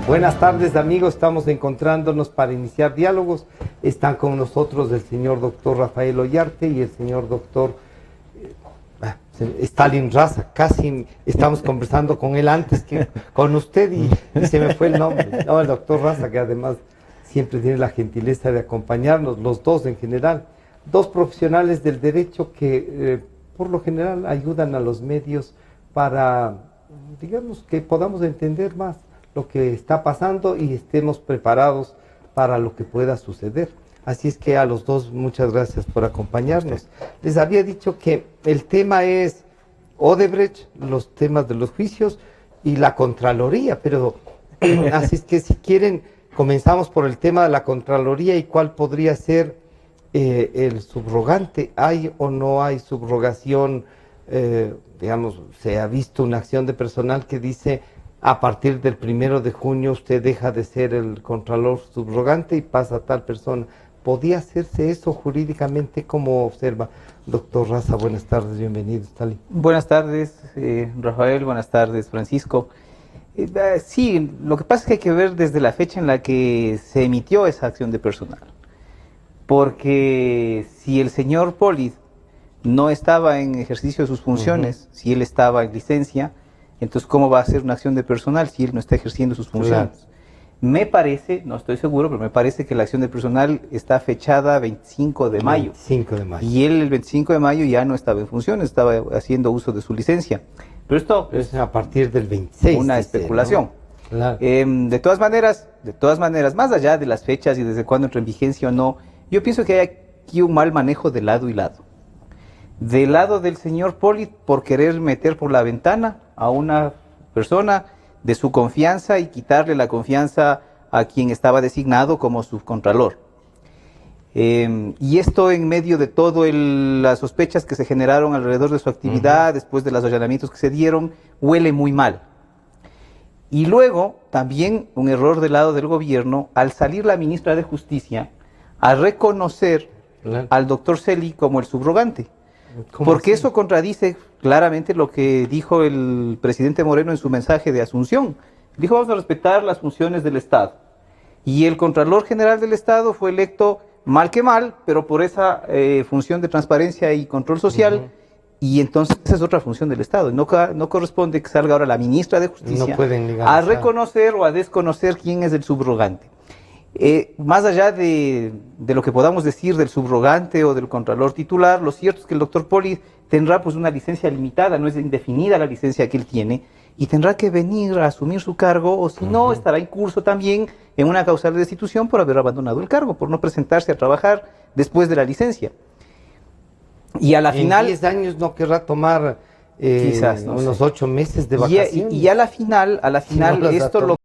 Buenas tardes, amigos, estamos encontrándonos para iniciar diálogos. Están con nosotros el señor doctor Rafael Ollarte y el señor doctor Stalin Raza. Casi estamos conversando con él antes que con usted y se me fue el nombre. No, el doctor Raza, que además siempre tiene la gentileza de acompañarnos, los dos en general. Dos profesionales del derecho que por lo general ayudan a los medios para, digamos, que podamos entender más lo que está pasando y estemos preparados para lo que pueda suceder. Así es que a los dos muchas gracias por acompañarnos. Les había dicho que el tema es Odebrecht, los temas de los juicios y la Contraloría, pero así es que si quieren comenzamos por el tema de la Contraloría y cuál podría ser el subrogante. ¿Hay o no hay subrogación? Digamos, se ha visto una acción de personal que dice a partir del 1 de junio usted deja de ser el contralor subrogante y pasa a tal persona. ¿Podía hacerse eso jurídicamente? ¿Cómo observa? Doctor Raza, buenas tardes, bienvenido. Stalin. Buenas tardes, Rafael, buenas tardes, Francisco. Sí, lo que pasa es que hay que ver desde la fecha en la que se emitió esa acción de personal. Porque si el señor Poli no estaba en ejercicio de sus funciones, si él estaba en licencia, entonces ¿cómo va a hacer una acción de personal si él no está ejerciendo sus funciones? Claro. Me parece, no estoy seguro, pero me parece que la acción de personal está fechada 25 de mayo. 25 de mayo. Y él el 25 de mayo ya no estaba en funciones, estaba haciendo uso de su licencia. Pero esto es a partir del 26. Una especulación. ¿No? Claro. De todas maneras, más allá de las fechas y desde cuándo entra en vigencia o no, yo pienso que hay aquí un mal manejo de lado y lado. Del lado del señor Poli por querer meter por la ventana a una persona de su confianza y quitarle la confianza a quien estaba designado como subcontralor. Y esto en medio de todo las sospechas que se generaron alrededor de su actividad, después de los allanamientos que se dieron, huele muy mal. Y luego, también un error del lado del gobierno, al salir la ministra de Justicia a reconocer al doctor Celi como el subrogante. Porque así? Eso contradice claramente lo que dijo el presidente Moreno en su mensaje de Asunción. Dijo, vamos a respetar las funciones del Estado. Y el Contralor General del Estado fue electo mal que mal, pero por esa función de transparencia y control social, y entonces esa es otra función del Estado. No corresponde que salga ahora la ministra de Justicia a reconocer o a desconocer quién es el subrogante. Más allá de lo que podamos decir del subrogante o del contralor titular, lo cierto es que el doctor Poli tendrá pues una licencia limitada, no es indefinida la licencia que él tiene, y tendrá que venir a asumir su cargo, o si no, estará en curso también en una causal de destitución por haber abandonado el cargo, por no presentarse a trabajar después de la licencia. Y a la final... En 10 años no querrá tomar quizás, no unos 8 meses de vacaciones. Y a la final esto lo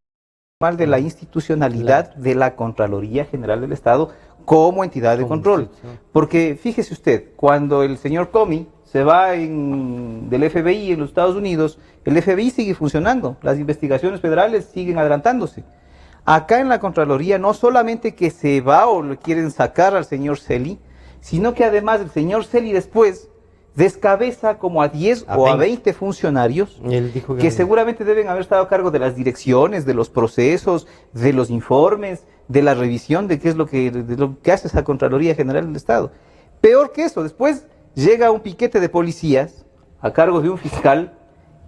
mal de la institucionalidad de la Contraloría General del Estado como entidad de control. Porque fíjese usted, cuando el señor Comey se va del FBI en los Estados Unidos, el FBI sigue funcionando, las investigaciones federales siguen adelantándose. Acá en la Contraloría no solamente que se va o le quieren sacar al señor Celi, sino que además el señor Celi después descabeza como a 10 o a 20 funcionarios que seguramente deben haber estado a cargo de las direcciones, de los procesos, de los informes, de la revisión de qué es lo que hace esa Contraloría General del Estado. Peor que eso, después llega un piquete de policías a cargo de un fiscal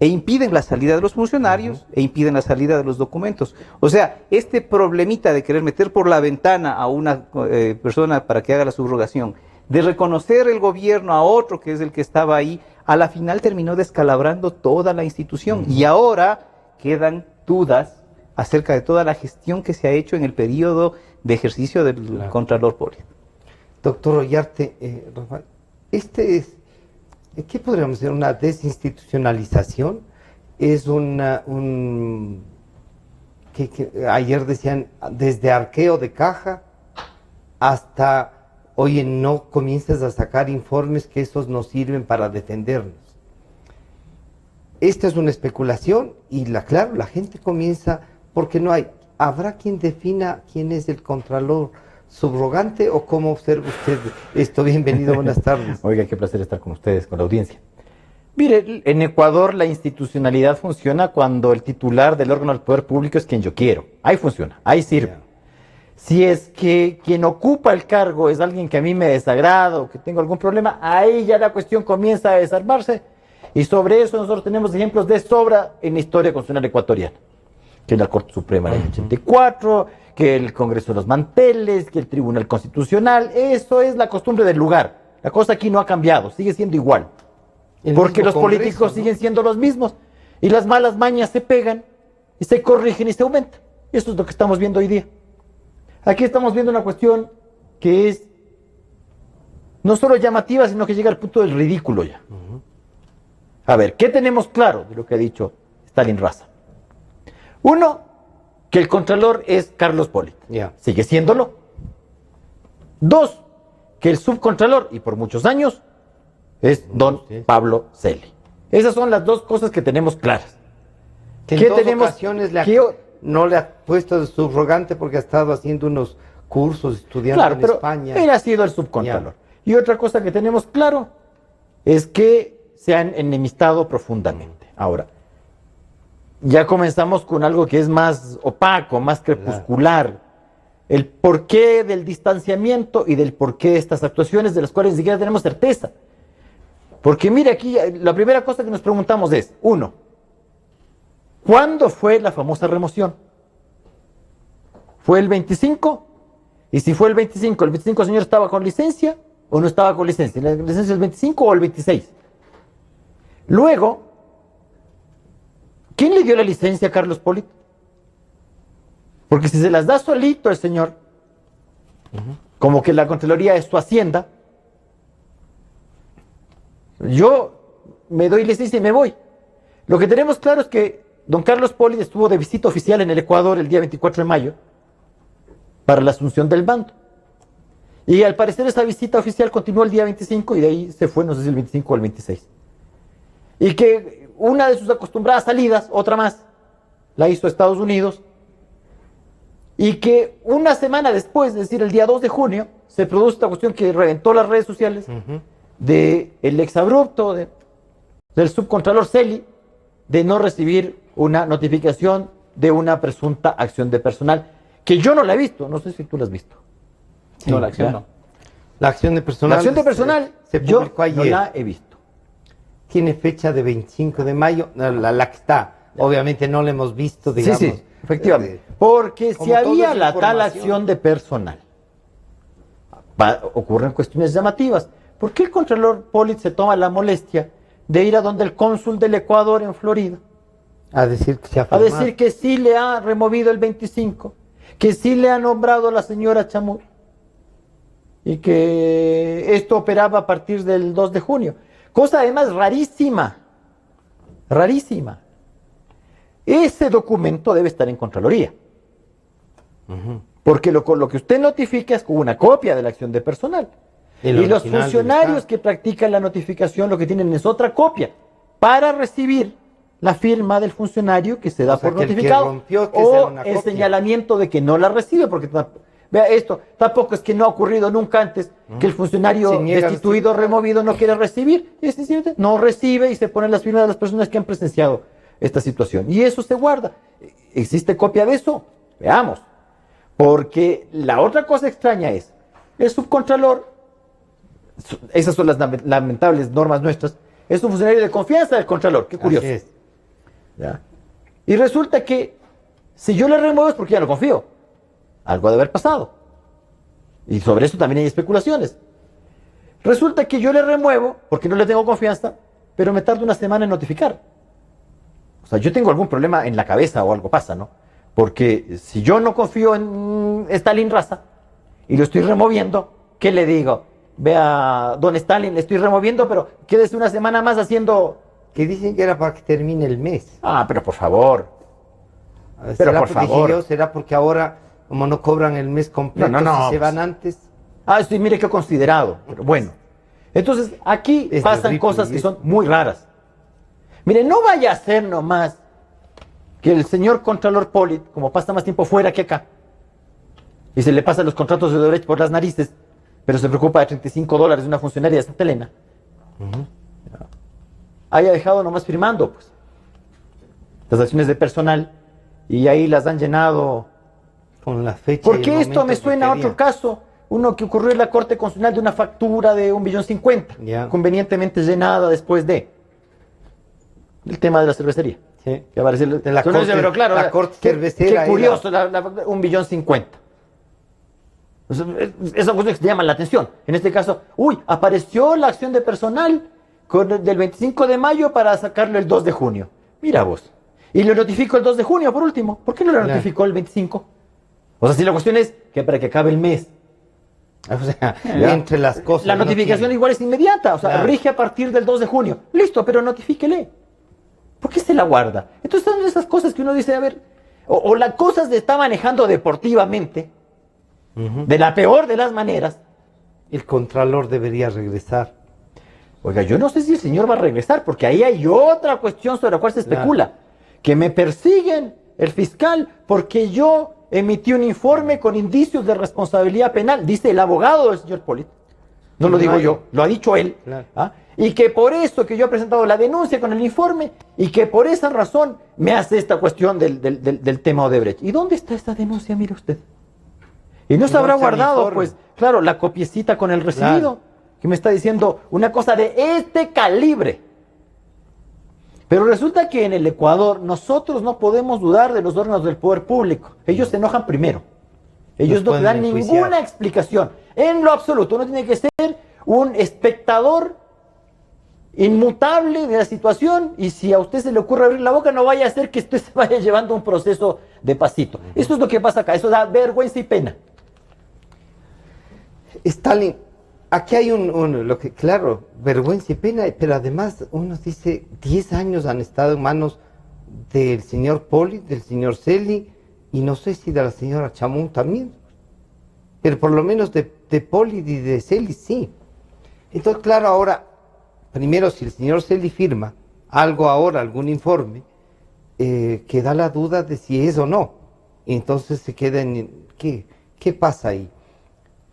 e impiden la salida de los funcionarios e impiden la salida de los documentos. O sea, este problemita de querer meter por la ventana a una persona para que haga la subrogación, de reconocer el gobierno a otro que es el que estaba ahí, a la final terminó descalabrando toda la institución. Y ahora quedan dudas acerca de toda la gestión que se ha hecho en el periodo de ejercicio del Contralor Poli. Doctor Ollarte, Rafael, ¿qué podríamos decir? ¿Una desinstitucionalización? ¿Es que ayer decían desde arqueo de caja hasta... Oye, no comiences a sacar informes que esos nos sirven para defendernos? Esta es una especulación y claro, la gente comienza, porque no hay. ¿Habrá quien defina quién es el contralor subrogante o cómo observa usted esto? Bienvenido, buenas tardes. Oiga, qué placer estar con ustedes, con la audiencia. Mire, en Ecuador la institucionalidad funciona cuando el titular del órgano del poder público es quien yo quiero. Ahí funciona, ahí sirve. Ya. Si es que quien ocupa el cargo es alguien que a mí me desagrada o que tengo algún problema, ahí ya la cuestión comienza a desarmarse. Y sobre eso nosotros tenemos ejemplos de sobra en la historia constitucional ecuatoriana. Que la Corte Suprema en el 84, que el Congreso de los Manteles, que el Tribunal Constitucional. Eso es la costumbre del lugar. La cosa aquí no ha cambiado, sigue siendo igual. Porque los políticos siguen siendo los mismos. Y las malas mañas se pegan y se corrigen y se aumentan. Eso es lo que estamos viendo hoy día. Aquí estamos viendo una cuestión que es no solo llamativa, sino que llega al punto del ridículo ya. A ver, ¿qué tenemos claro de lo que ha dicho Stalin Raza? Uno, que el contralor es Carlos Pollitt. Sigue siéndolo. Dos, que el subcontralor, y por muchos años, es don Pablo Celi. Esas son las dos cosas que tenemos claras. Que en dos ocasiones no le ha puesto de subrogante porque ha estado haciendo unos cursos, estudiando en España. Él ha sido el subcontralor. Y otra cosa que tenemos claro es que se han enemistado profundamente. Ahora, ya comenzamos con algo que es más opaco, más crepuscular. El porqué del distanciamiento y del porqué de estas actuaciones de las cuales ni siquiera tenemos certeza. Porque mire aquí, la primera cosa que nos preguntamos es, uno, ¿cuándo fue la famosa remoción? ¿Fue el 25? Y si fue el 25 el señor estaba con licencia o no estaba con licencia. ¿La licencia es el 25 o el 26? Luego, ¿quién le dio la licencia a Carlos Pollitt? Porque si se las da solito el señor, como que la Contraloría es su hacienda, yo me doy licencia y me voy. Lo que tenemos claro es que don Carlos Pollitt estuvo de visita oficial en el Ecuador el día 24 de mayo para la asunción del mando. Y al parecer esa visita oficial continuó el día 25 y de ahí se fue, no sé si el 25 o el 26. Y que una de sus acostumbradas salidas, otra más, la hizo a Estados Unidos. Y que una semana después, es decir, el día 2 de junio, se produce esta cuestión que reventó las redes sociales del exabrupto del subcontralor Celi de no recibir una notificación de una presunta acción de personal, que yo no la he visto, no sé si tú la has visto. Sí, no, la acción no. La acción de personal. La acción de personal, se publicó ayer. No la he visto. Tiene fecha de 25 de mayo, la que está. Obviamente no la hemos visto, digamos. Sí, sí, efectivamente. Porque si había la tal acción de personal, ocurren cuestiones llamativas. ¿Por qué el contralor Pollitt se toma la molestia de ir a donde el cónsul del Ecuador en Florida? A decir que se ha formado. A decir que sí le ha removido el 25, que sí le ha nombrado a la señora Chamur y que esto operaba a partir del 2 de junio. Cosa además rarísima, rarísima. Ese documento debe estar en Contraloría. Porque lo que usted notifica es con una copia de la acción de personal. Y los funcionarios que practican la notificación lo que tienen es otra copia para recibir la firma del funcionario que se da por notificado o el señalamiento de que no la recibe, porque vea esto, tampoco es que no ha ocurrido nunca antes que el funcionario destituido o removido no quiera recibir, y sencillamente no recibe y se ponen las firmas de las personas que han presenciado esta situación. Y eso se guarda. ¿Existe copia de eso? Veamos. Porque la otra cosa extraña es, el subcontralor, esas son las lamentables normas nuestras, es un funcionario de confianza del contralor. Qué curioso. Así es. ¿Ya? Y resulta que si yo le remuevo es porque ya no confío. Algo ha de haber pasado. Y sobre eso también hay especulaciones. Resulta que yo le remuevo porque no le tengo confianza, pero me tardo una semana en notificar. O sea, yo tengo algún problema en la cabeza o algo pasa, ¿no? Porque si yo no confío en Stalin Raza y lo estoy removiendo, ¿qué le digo? Vea, don Stalin, le estoy removiendo, pero quédese una semana más haciendo... Que dicen que era para que termine el mes. Ah, pero por favor. Pero por favor. ¿Será porque ahora, como no cobran el mes completo, si se van antes? Ah, sí, mire qué considerado. Pero bueno. Entonces, aquí pasan cosas que son muy raras. Mire, no vaya a ser nomás que el señor Contralor Pollitt, como pasa más tiempo fuera que acá, y se le pasan los contratos de Odebrecht por las narices, pero se preocupa de $35 de una funcionaria de Santa Elena. haya dejado nomás firmando, pues, las acciones de personal, y ahí las han llenado. Con la fecha. Porque esto me suena a otro caso, uno que ocurrió en la Corte Constitucional de una factura de 1.050.000, convenientemente llenada después de el tema de la cervecería. Sí. Que aparece de la corte, corte, pero claro, la corte cervecera. Qué curioso, la 1.050.000. Esas cosas que te llaman la atención. En este caso, apareció la acción de personal del 25 de mayo para sacarlo el 2 de junio. Mira vos. Y lo notificó el 2 de junio, por último. ¿Por qué no lo notificó el 25? O sea, si la cuestión es que para que acabe el mes. O sea, entre las cosas. La notificación igual es inmediata, o sea, rige a partir del 2 de junio. Listo, pero notifíquele. ¿Por qué se la guarda? Entonces son esas cosas que uno dice, a ver, o la cosa se está manejando deportivamente, de la peor de las maneras. El contralor debería regresar. Oiga, yo no sé si el señor va a regresar, porque ahí hay otra cuestión sobre la cual se especula. Que me persiguen el fiscal porque yo emití un informe con indicios de responsabilidad penal, dice el abogado del señor Polit. No lo digo yo, lo ha dicho él. Claro. Y que por eso que yo he presentado la denuncia con el informe y que por esa razón me hace esta cuestión del tema Odebrecht. ¿Y dónde está esta denuncia, mire usted? Y no se habrá guardado, pues, claro, la copiecita con el recibido, que me está diciendo una cosa de este calibre. Pero resulta que en el Ecuador nosotros no podemos dudar de los órganos del poder público. Ellos se enojan primero. Ellos no te dan ninguna explicación. En lo absoluto, uno tiene que ser un espectador inmutable de la situación, y si a usted se le ocurre abrir la boca, no vaya a ser que usted se vaya llevando un proceso de pasito. Eso es lo que pasa acá, eso da vergüenza y pena. Stalin, aquí hay lo que, claro, vergüenza y pena, pero además uno dice, 10 años han estado en manos del señor Poli, del señor Celi, y no sé si de la señora Chamún también, pero por lo menos de Poli y de Celi sí. Entonces, claro, ahora, primero, si el señor Celi firma algo ahora, algún informe, queda la duda de si es o no. Y entonces se queda en, ¿qué pasa ahí?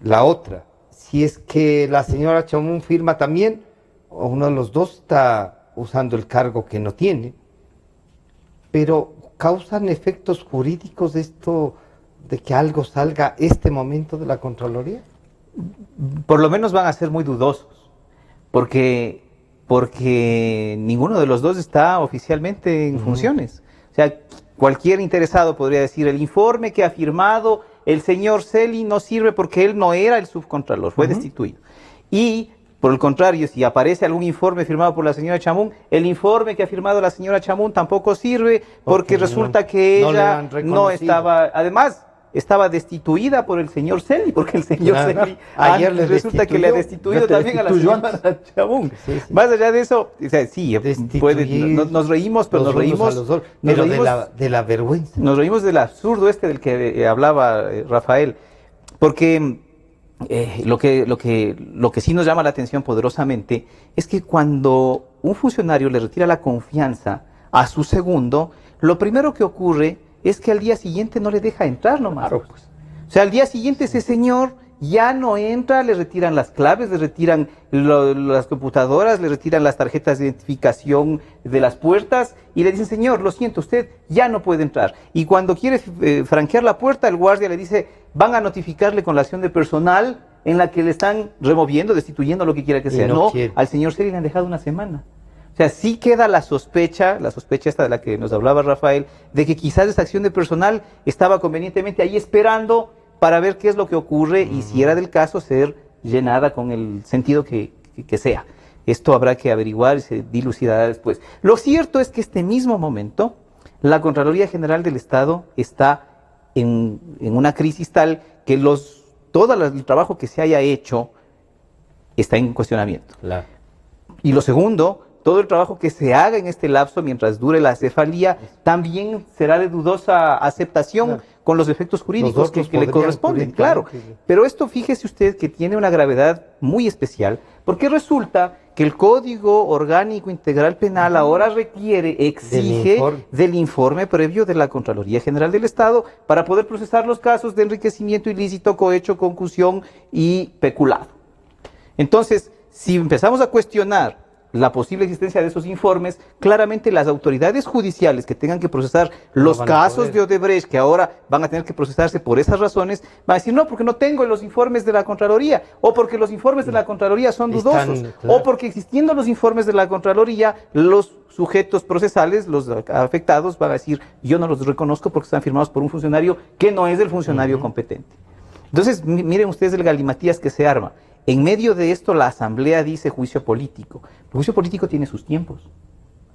La otra, si es que la señora Chamún firma también, o uno de los dos está usando el cargo que no tiene, pero ¿causan efectos jurídicos esto de que algo salga este momento de la Contraloría? Por lo menos van a ser muy dudosos, porque ninguno de los dos está oficialmente en funciones. O sea, cualquier interesado podría decir, el informe que ha firmado el señor Celi no sirve porque él no era el subcontralor, fue destituido. Y, por el contrario, si aparece algún informe firmado por la señora Chamún, el informe que ha firmado la señora Chamún tampoco sirve porque resulta que ella no estaba, además, estaba destituida por el señor Celi, porque el señor Celi ayer resulta que le ha destituido también a la señora Chamún. Sí. Más allá de eso, o sea, sí, nos reímos, pero nos reímos, de la vergüenza. Nos reímos del absurdo del que hablaba Rafael, porque lo que sí nos llama la atención poderosamente es que cuando un funcionario le retira la confianza a su segundo, lo primero que ocurre es que al día siguiente no le deja entrar nomás. Claro, pues. O sea, al día siguiente ese señor ya no entra, le retiran las claves, le retiran las computadoras, le retiran las tarjetas de identificación de las puertas y le dicen, señor, lo siento, usted ya no puede entrar. Y cuando quiere franquear la puerta, el guardia le dice, van a notificarle con la acción de personal en la que le están removiendo, destituyendo, lo que quiera que sea. No, al señor Celi le han dejado una semana. O sea, sí queda la sospecha esta de la que nos hablaba Rafael, de que quizás esa acción de personal estaba convenientemente ahí esperando para ver qué es lo que ocurre y si era del caso ser llenada con el sentido que sea. Esto habrá que averiguar y se dilucidará después. Lo cierto es que este mismo momento la Contraloría General del Estado está en una crisis tal que todo el trabajo que se haya hecho está en cuestionamiento. Claro. Y lo segundo, todo el trabajo que se haga en este lapso mientras dure la cefalía también será de dudosa aceptación con los efectos jurídicos que le corresponden. Claro, pero esto fíjese usted que tiene una gravedad muy especial porque resulta que el Código Orgánico Integral Penal ahora exige del informe previo de la Contraloría General del Estado para poder procesar los casos de enriquecimiento ilícito, cohecho, concusión y peculado. Entonces, si empezamos a cuestionar la posible existencia de esos informes, claramente las autoridades judiciales que tengan que procesar los casos de Odebrecht, que ahora van a tener que procesarse por esas razones, van a decir, no, porque no tengo los informes de la Contraloría, o porque los informes de la Contraloría son dudosos, o porque existiendo los informes de la Contraloría, los sujetos procesales, los afectados, van a decir, yo no los reconozco porque están firmados por un funcionario que no es el funcionario competente. Entonces, miren ustedes el galimatías que se arma. En medio de esto, la Asamblea dice juicio político. El juicio político tiene sus tiempos.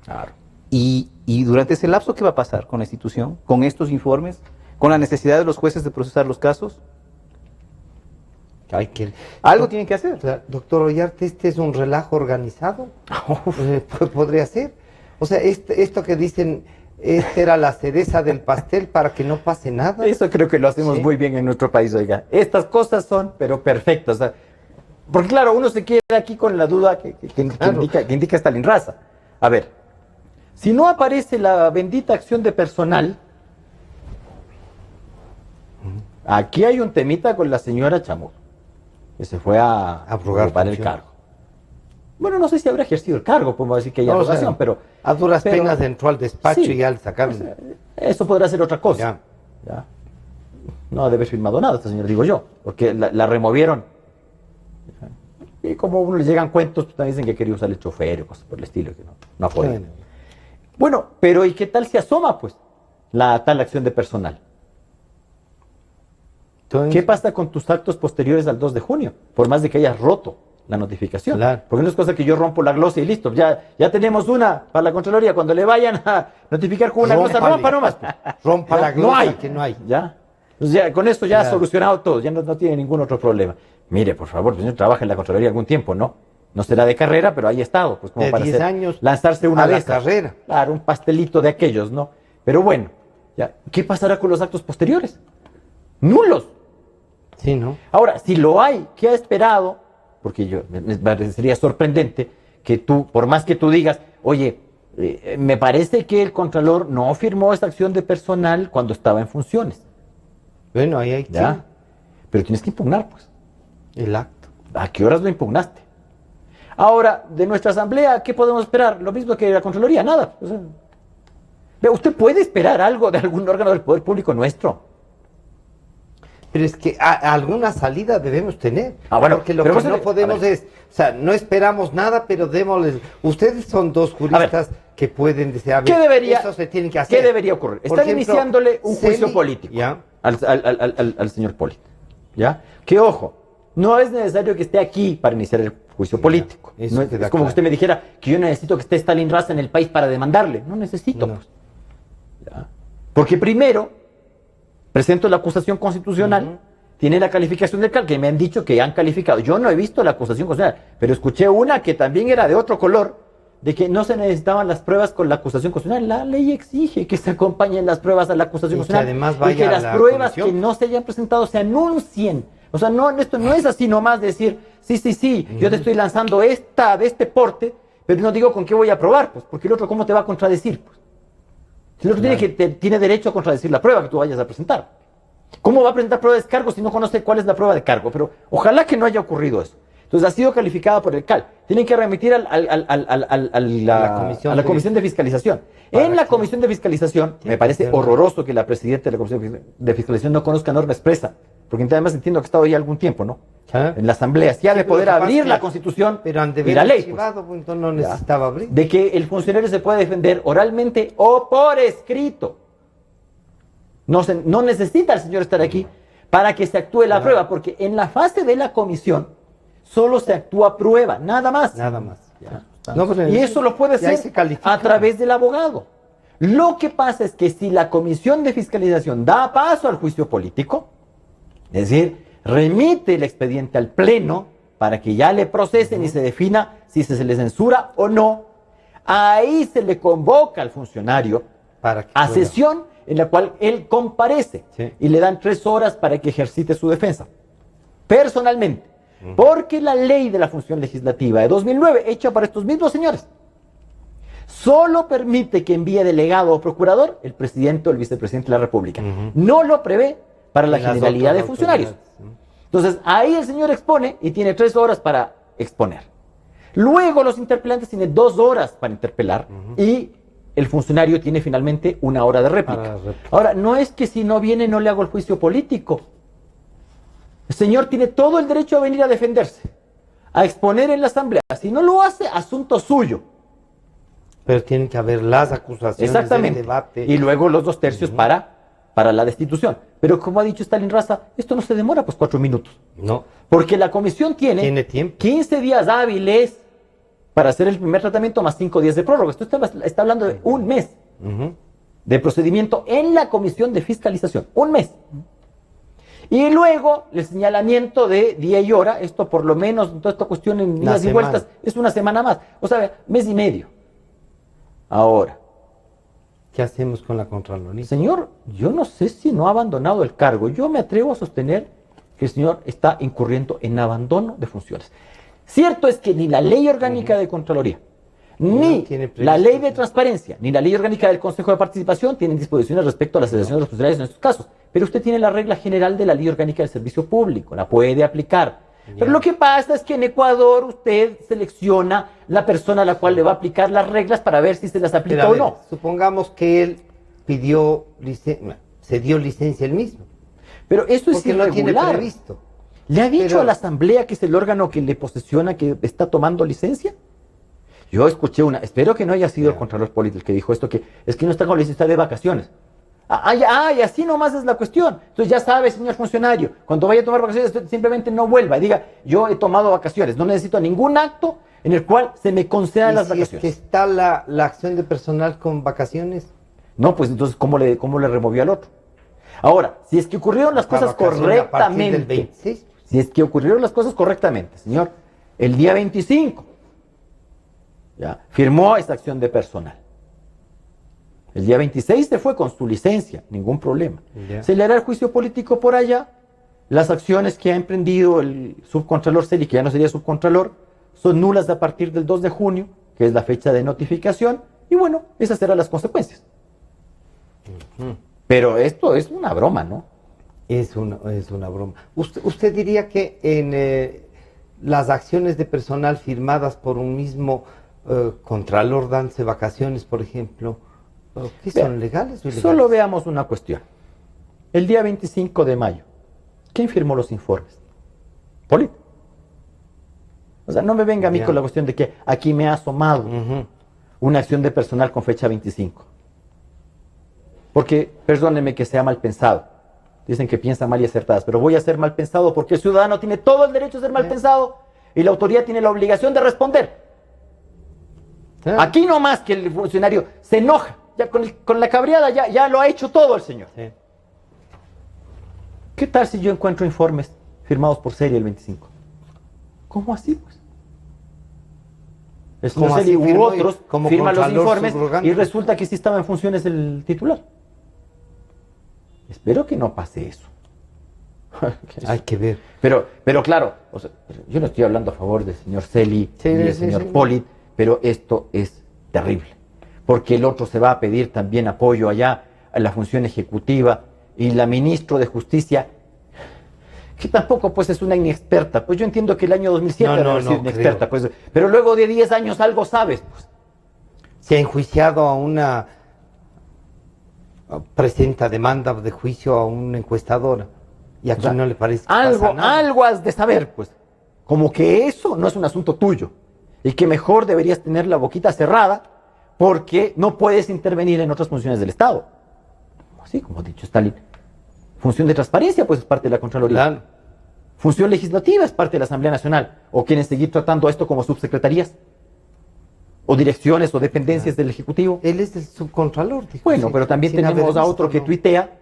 Claro. Y durante ese lapso, ¿qué va a pasar con la institución? ¿Con estos informes? ¿Con la necesidad de los jueces de procesar los casos? Algo tienen que hacer. O sea, doctor Ollarte, ¿este es un relajo organizado? ¿Podría ser? O sea, esto que dicen, esta era la cereza del pastel para que no pase nada. Eso creo que lo hacemos muy bien en nuestro país, oiga. Estas cosas son, pero perfectas. O sea, porque claro, uno se queda aquí con la duda que indica Stalin Raza. A ver, si no aparece la bendita acción de personal, aquí hay un temita con la señora Chamorro, que se fue a abrogar el cargo. Bueno, no sé si habrá ejercido el cargo, podemos decir que hay abrogación, pero... A duras penas entró al despacho y ya le sacaron. Pues, eso podrá ser otra cosa. Ya. No debe haber firmado nada esta señora, digo yo, porque la removieron. Y como a uno le llegan cuentos, pues también dicen que quería usar el chofer o cosas por el estilo, que no ha podido. Bueno, pero ¿y qué tal se asoma, pues, la tal acción de personal? Entonces, ¿qué pasa con tus actos posteriores al 2 de junio? Por más de que hayas roto la notificación. Claro. Porque no es cosa que yo rompo la glosa y listo. Ya tenemos una para la Contraloría. Cuando le vayan a notificar con una glosa, rompa nomás. Rompa la glosa, no hay. que no hay. ¿Ya? Entonces ya, con esto ya ha solucionado todo. Ya no tiene ningún otro problema. Mire, por favor, el señor trabaja en la Contraloría algún tiempo, ¿no? No será de carrera, pero ahí ha estado. Pues como de para 10 años lanzarse una a la vez. carrera. Claro, un pastelito de aquellos, ¿no? Pero bueno, ya, ¿qué pasará con los actos posteriores? Nulos. Sí, ¿no? Ahora, si lo hay, ¿qué ha esperado? Porque me parecería sorprendente que tú, por más que tú digas, oye, me parece que el Contralor no firmó esta acción de personal cuando estaba en funciones. Bueno, ahí hay que... ¿Ya? Pero tienes que impugnar, pues. El acto. ¿A qué horas lo impugnaste? Ahora, de nuestra asamblea, ¿qué podemos esperar? Lo mismo que la Contraloría, nada. O sea, ¿usted puede esperar algo de algún órgano del poder público nuestro? Pero es que alguna salida debemos tener. Bueno, porque lo que no podemos es, o sea, no esperamos nada, pero démosles. Ustedes son dos juristas que pueden decir, a ver, eso se tiene que hacer. ¿Qué debería ocurrir? Están iniciándole un juicio político al señor Poli. ¿Ya? Que ojo, no es necesario que esté aquí para iniciar el juicio político. No es como que usted me dijera que yo necesito que esté Stalin Raza en el país para demandarle. No necesito. No. Pues. ¿Ya? Porque primero presento la acusación constitucional, tiene la calificación del CAL, que me han dicho que han calificado. Yo no he visto la acusación constitucional, pero escuché una que también era de otro color, de que no se necesitaban las pruebas con la acusación constitucional. La ley exige que se acompañen las pruebas a la acusación constitucional. Además vaya y que las pruebas que no se hayan presentado se anuncien. O sea, no, esto no es así nomás decir, sí, yo te estoy lanzando de este porte, pero no digo con qué voy a probar, pues, porque el otro cómo te va a contradecir, pues. El otro tiene derecho a contradecir la prueba que tú vayas a presentar. ¿Cómo va a presentar prueba de descargo si no conoce cuál es la prueba de cargo? Pero ojalá que no haya ocurrido eso. Entonces ha sido calificada por el CAL. Tienen que remitir a la Comisión de Fiscalización. En la Comisión de Fiscalización, me parece horroroso que la presidenta de la Comisión de Fiscalización no conozca norma expresa. Porque además entiendo que ha estado ahí algún tiempo, ¿no? En la Asamblea. Si ha de poder abrir la Constitución y la ley. Pues no necesitaba abrir. De que el funcionario se puede defender oralmente o por escrito. No necesita el señor estar aquí para que se actúe la prueba, porque en la fase de la comisión solo se actúa prueba, nada más. Nada más. Y eso lo puede hacer a través del abogado. Lo que pasa es que si la Comisión de Fiscalización da paso al juicio político, es decir, remite el expediente al Pleno para que ya le procesen y se defina si se le censura o no, ahí se le convoca al funcionario a sesión en la cual él comparece y le dan 3 horas para que ejercite su defensa. Personalmente. Porque la ley de la función legislativa de 2009, hecha para estos mismos señores, solo permite que envíe delegado o procurador el presidente o el vicepresidente de la República. No lo prevé para la generalidad de funcionarios. Entonces, ahí el señor expone y tiene 3 horas para exponer. Luego los interpelantes tienen 2 horas para interpelar y el funcionario tiene finalmente 1 hora de réplica. Ahora, no es que si no viene no le hago el juicio político. El señor tiene todo el derecho a venir a defenderse, a exponer en la asamblea. Si no lo hace, asunto suyo. Pero tienen que haber las acusaciones, Exactamente. el debate. Y luego los 2/3 para la destitución. Pero como ha dicho Stalin Raza, esto no se demora pues 4 minutos. No. Porque la comisión tiene tiempo. 15 días hábiles para hacer el primer tratamiento más 5 días de prórroga. Esto está hablando de 1 mes de procedimiento en la comisión de fiscalización. 1 mes. Y luego el señalamiento de día y hora, esto por lo menos, toda esta cuestión en idas y vueltas, es 1 semana más. O sea, mes y medio. Ahora, ¿qué hacemos con la Contraloría? señor, yo no sé si no ha abandonado el cargo. Yo me atrevo a sostener que el señor está incurriendo en abandono de funciones. Cierto es que ni la ley orgánica de Contraloría, ni la ley de transparencia, ni la ley orgánica del Consejo de Participación tienen disposiciones respecto a la selección de los funcionarios en estos casos. Pero usted tiene la regla general de la ley orgánica del servicio público, la puede aplicar. Pero lo que pasa es que en Ecuador usted selecciona la persona a la cual le va a aplicar las reglas para ver si se las aplica o no. Supongamos que él pidió se dio licencia él mismo. Pero eso es porque irregular. no tiene previsto. ¿Le ha dicho a la asamblea que es el órgano que le posesiona que está tomando licencia? Yo escuché espero que no haya sido el Contralor Político el que dijo esto, que es que no está con licencia de vacaciones. Y así nomás es la cuestión. Entonces ya sabe, señor funcionario, cuando vaya a tomar vacaciones, usted simplemente no vuelva y diga, yo he tomado vacaciones, no necesito ningún acto en el cual se me concedan las vacaciones. Es que está la acción de personal con vacaciones. No, pues entonces, ¿cómo le removió al otro? Ahora, si es que ocurrieron las cosas correctamente, si es que ocurrieron las cosas correctamente, señor, el día 25, ya, firmó esa acción de personal. El día 26 se fue con su licencia, ningún problema. Se le hará el juicio político por allá. Las acciones que ha emprendido el subcontralor Celi, que ya no sería subcontralor, son nulas a partir del 2 de junio, que es la fecha de notificación, y bueno, esas serán las consecuencias. Pero esto es una broma, ¿no? Es una broma. ¿Usted diría que en las acciones de personal firmadas por un mismo contralor dándose vacaciones, por ejemplo, ¿qué son legales o ilegales? Solo veamos una cuestión. El día 25 de mayo, ¿quién firmó los informes? Polit. O sea, no me venga a mí con la cuestión de que aquí me ha asomado una acción de personal con fecha 25. Porque, perdónenme que sea mal pensado. Dicen que piensan mal y acertadas, pero voy a ser mal pensado porque el ciudadano tiene todo el derecho a ser mal pensado y la autoridad tiene la obligación de responder. Aquí nomás que el funcionario se enoja. Ya con la cabreada ya lo ha hecho todo el señor. ¿Qué tal si yo encuentro informes firmados por Celi el 25? ¿Cómo así, pues? El señor Celi u otros firman los informes y resulta que sí estaba en funciones el titular. Espero que no pase eso. Hay que ver. Pero claro, o sea, yo no estoy hablando a favor del señor Celi ni del señor Polit, pero esto es terrible. Porque el otro se va a pedir también apoyo allá a la función ejecutiva y la ministra de Justicia, que tampoco pues es una inexperta, pues yo entiendo que el año 2007 no sido inexperta, pues, pero luego de 10 años algo sabes. Pues. Se ha enjuiciado a una presenta demanda de juicio a una encuestadora y aquí no le parece que pasa nada. Algo has de saber, pues, como que eso no es un asunto tuyo y que mejor deberías tener la boquita cerrada porque no puedes intervenir en otras funciones del Estado. Así como ha dicho Stalin. Función de transparencia, pues es parte de la Contraloría. Claro. Función legislativa es parte de la Asamblea Nacional. ¿O quieren seguir tratando esto como subsecretarías? ¿O direcciones o dependencias del Ejecutivo? Él es el subcontralor. Bueno, pero también tenemos a otro que tuitea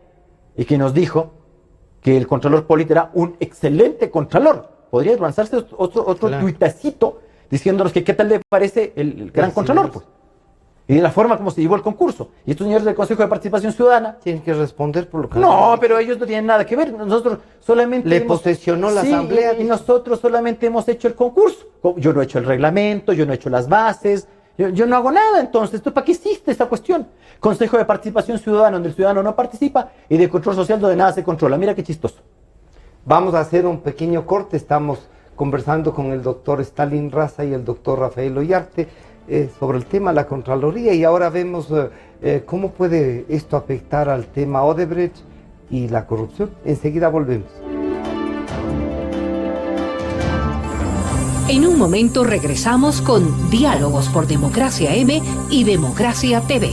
y que nos dijo que el Contralor Político era un excelente Contralor. Podría lanzarse otro tuitacito diciéndonos que qué tal le parece el gran Contralor, pues. Y de la forma como se llevó el concurso. Y estos señores del Consejo de Participación Ciudadana tienen que responder por lo que... No, pero ellos no tienen nada que ver. Nosotros solamente... Le posesionó la asamblea. Y nosotros solamente hemos hecho el concurso. Yo no he hecho el reglamento, yo no he hecho las bases, yo no hago nada. Entonces, ¿para qué existe esta cuestión? Consejo de Participación Ciudadana, donde el ciudadano no participa, y de control social, donde nada se controla. Mira qué chistoso. Vamos a hacer un pequeño corte. Estamos conversando con el doctor Stalin Raza y el doctor Rafael Ollarte sobre el tema de la Contraloría, y ahora vemos cómo puede esto afectar al tema Odebrecht y la corrupción. Enseguida volvemos. En un momento regresamos con Diálogos por Democracia M y Democracia TV.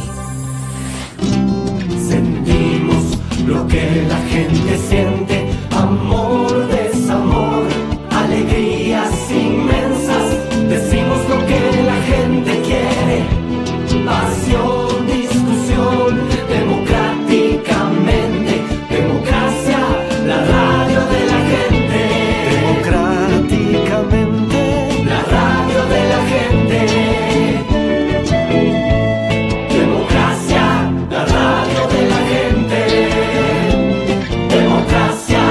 Sentimos lo que la gente siente, amor, desamor, alegrías inmensas. Decimos lo que la gente quiere, pasión, discusión, democráticamente. Democracia, la radio de la gente. Democráticamente, la radio de la gente. Democracia, la radio de la gente. Democracia.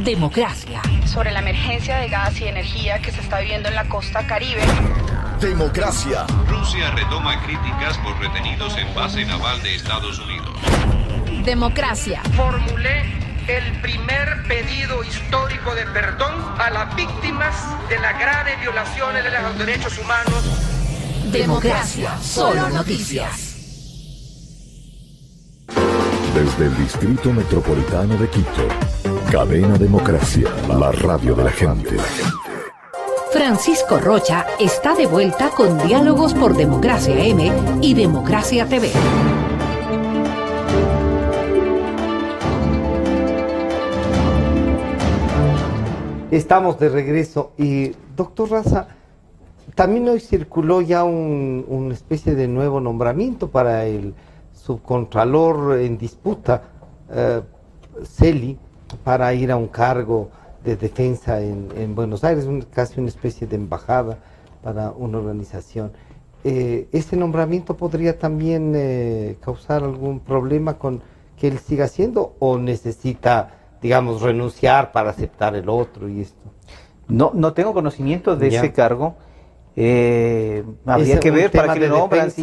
Democracia. Sobre la emergencia de gas y energía que se está viviendo en la costa Caribe. Democracia. Rusia retoma críticas por retenidos en base naval de Estados Unidos. Democracia. Formulé el primer pedido histórico de perdón a las víctimas de las graves violaciones de los derechos humanos. Democracia. Solo noticias. Desde el Distrito Metropolitano de Quito, Cadena Democracia, la radio de la gente. Francisco Rocha está de vuelta con Diálogos por Democracia M y Democracia TV. Estamos de regreso y, doctor Raza, también hoy circuló ya una especie de nuevo nombramiento para el subcontralor en disputa, Celi, para ir a un cargo de defensa en Buenos Aires, casi una especie de embajada para una organización. ¿Este nombramiento podría también causar algún problema con que él siga haciendo, o necesita, digamos, renunciar para aceptar el otro y esto? No tengo conocimiento de Ya. ese cargo. Habría que ver para qué le nombran. Sí.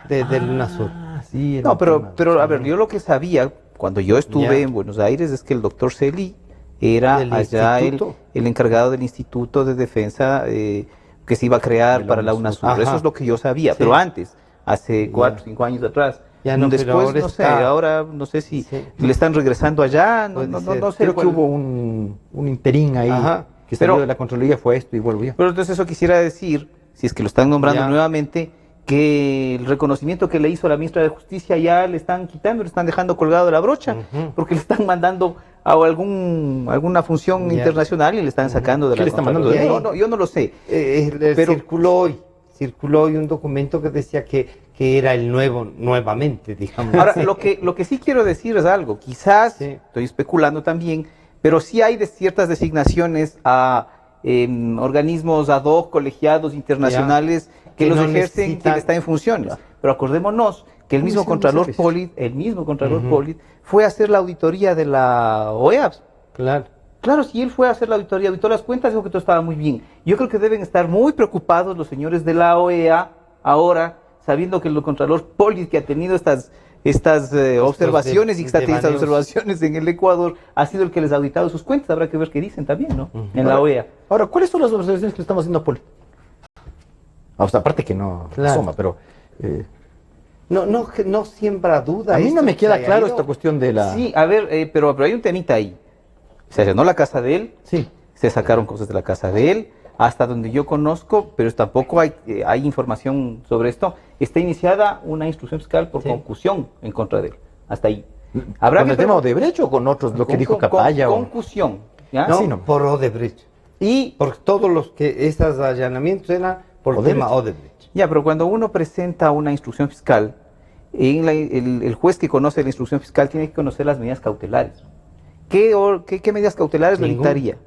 Del UNASUR. Sí, No, pero a ver, yo lo que sabía cuando yo estuve Ya. en Buenos Aires es que el doctor Celi era ¿Del allá instituto? el encargado del Instituto de Defensa que se iba a crear para la UNASUR. Ajá. Eso es lo que yo sabía, Sí. pero antes, hace Ya. 4 o 5 años atrás. Ya no, pero Después, ahora no sé, está- ahora no sé si Sí. le están regresando allá, no, Puede no, ser. no sé. Creo que cuál- hubo un interín ahí Ajá. que salió Pero- de la Contraloría, fue esto y vuelvo yo. Pero entonces eso quisiera decir, si es que lo están nombrando Ya. nuevamente, que el reconocimiento que le hizo la ministra de Justicia ya le están quitando, le están dejando colgado la brocha, Ujú. porque le están mandando a alguna función Ya. internacional y le están sacando de ¿Qué la le están mandando? Contraloría. De ahí. No, yo no lo sé. Pero circuló hoy un documento que decía que era el nuevamente, digamos. Ahora, lo que sí quiero decir es algo, quizás, Sí. estoy especulando también, pero sí hay ciertas designaciones a organismos ad hoc, colegiados internacionales, que Que los no ejercen necesitan- quien está en funciones. Pero acordémonos que el mismo Comisión de Contralor Servicios. Polit, Ujú. Polit, fue a hacer la auditoría de la OEA. Claro. Claro, si él fue a hacer la auditoría, auditó las cuentas, dijo que todo estaba muy bien. Yo creo que deben estar muy preocupados los señores de la OEA ahora, sabiendo que el Contralor Polit, que ha tenido estas observaciones y que está teniendo estas devaneos. observaciones en el Ecuador, ha sido el que les ha auditado sus cuentas. Habrá que ver qué dicen también, ¿no? En la OEA. Ahora, ¿cuáles son las observaciones que le estamos haciendo a Poli? O sea, aparte que no Claro. asoma, pero No siembra duda. a mí esto no me que queda haya claro ido. esta cuestión de la... Sí, a ver, pero hay un temita ahí. Se allanó la casa de él, Sí. se sacaron cosas de la casa de él, hasta donde yo conozco, pero tampoco hay información sobre esto. Está iniciada una instrucción fiscal por Sí. concusión en contra de él. Hasta ahí. ¿Con el ver- tema de Brecht o con otros, lo que dijo Capaya? o... Concusión. ¿ya? No, Sí, no. por Odebrecht. Y Porque todos esos allanamientos eran por Odebrecht. tema Odebrecht. ya, pero cuando uno presenta una instrucción fiscal, el juez que conoce la instrucción fiscal tiene que conocer las medidas cautelares. ¿Qué medidas cautelares le Ninguna. dictaría?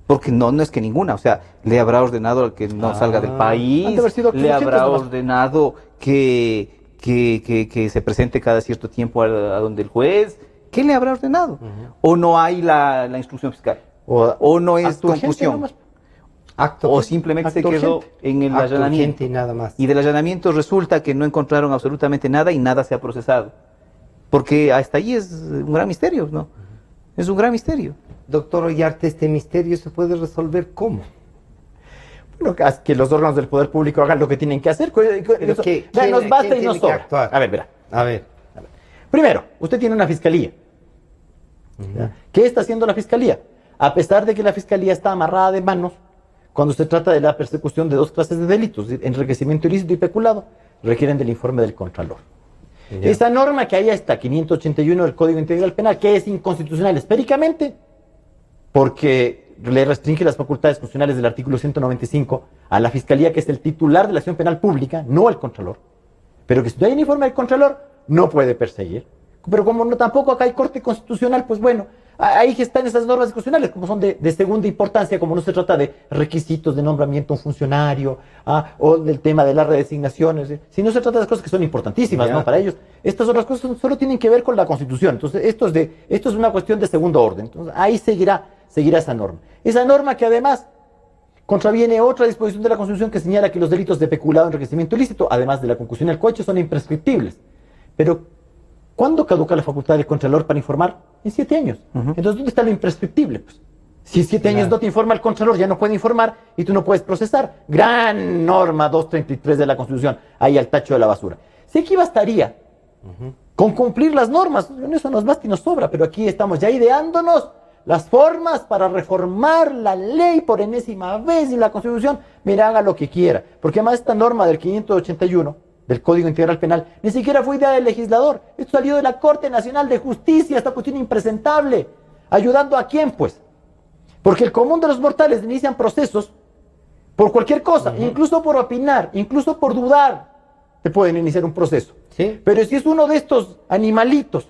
Porque no es que ninguna, o sea, le habrá ordenado al que no salga del Han país, de haber sido le habrá 800 nomás. ordenado que se presente cada cierto tiempo a donde el juez. ¿Qué le habrá ordenado? ¿O no hay la instrucción fiscal? ¿O no es acto urgente confusión? nomás. ¿O simplemente se acto quedó urgente. en el Acto allanamiento? urgente y nada más. Y del allanamiento resulta que no encontraron absolutamente nada y nada se ha procesado. Porque hasta ahí es un gran misterio, ¿no? Es un gran misterio. doctor Ollarte, este misterio se puede resolver ¿cómo? Bueno, que los órganos del poder público hagan lo que tienen que hacer. Nos basta y nos sobra. A ver, verá. A ver. Primero, usted tiene una fiscalía. ¿Qué está haciendo la fiscalía? A pesar de que la fiscalía está amarrada de manos, cuando se trata de la persecución de dos clases de delitos, enriquecimiento ilícito y peculado, requieren del informe del Contralor. Esa norma que ahí está, 581 del Código Integral Penal, que es inconstitucional espéricamente, porque le restringe las facultades constitucionales del artículo 195 a la Fiscalía, que es el titular de la acción penal pública, no al Contralor. Pero que si no hay un informe del Contralor, no puede perseguir. Pero como no, tampoco acá hay Corte Constitucional, pues bueno, ahí están esas normas constitucionales, como son de segunda importancia, como no se trata de requisitos de nombramiento a un funcionario, o del tema de las redesignaciones, si no se trata de cosas que son importantísimas, ¿no? Para ellos. Estas otras cosas solo tienen que ver con la Constitución. Entonces, esto es una cuestión de segundo orden. Entonces, ahí seguirá esa norma. Esa norma que además contraviene otra disposición de la Constitución que señala que los delitos de peculado, enriquecimiento ilícito, además de la concusión y el cohecho, son imprescriptibles. Pero, ¿cuándo caduca la facultad del Contralor para informar? En 7 años. Entonces, ¿dónde está lo imprescriptible? Pues, si en 7 años no te informa el Contralor, ya no puede informar y tú no puedes procesar. Gran norma 233 de la Constitución, ahí al tacho de la basura. Sé que bastaría con cumplir las normas, en eso nos basta y nos sobra, pero aquí estamos ya ideándonos las formas para reformar la ley por enésima vez y la Constitución, mira, haga lo que quiera. Porque además esta norma del 581 del Código Integral Penal ni siquiera fue idea del legislador. Esto salió de la Corte Nacional de Justicia, esta cuestión impresentable. ¿Ayudando a quién, pues? Porque el común de los mortales inician procesos por cualquier cosa, incluso por opinar, incluso por dudar, te pueden iniciar un proceso. ¿Sí? Pero si es uno de estos animalitos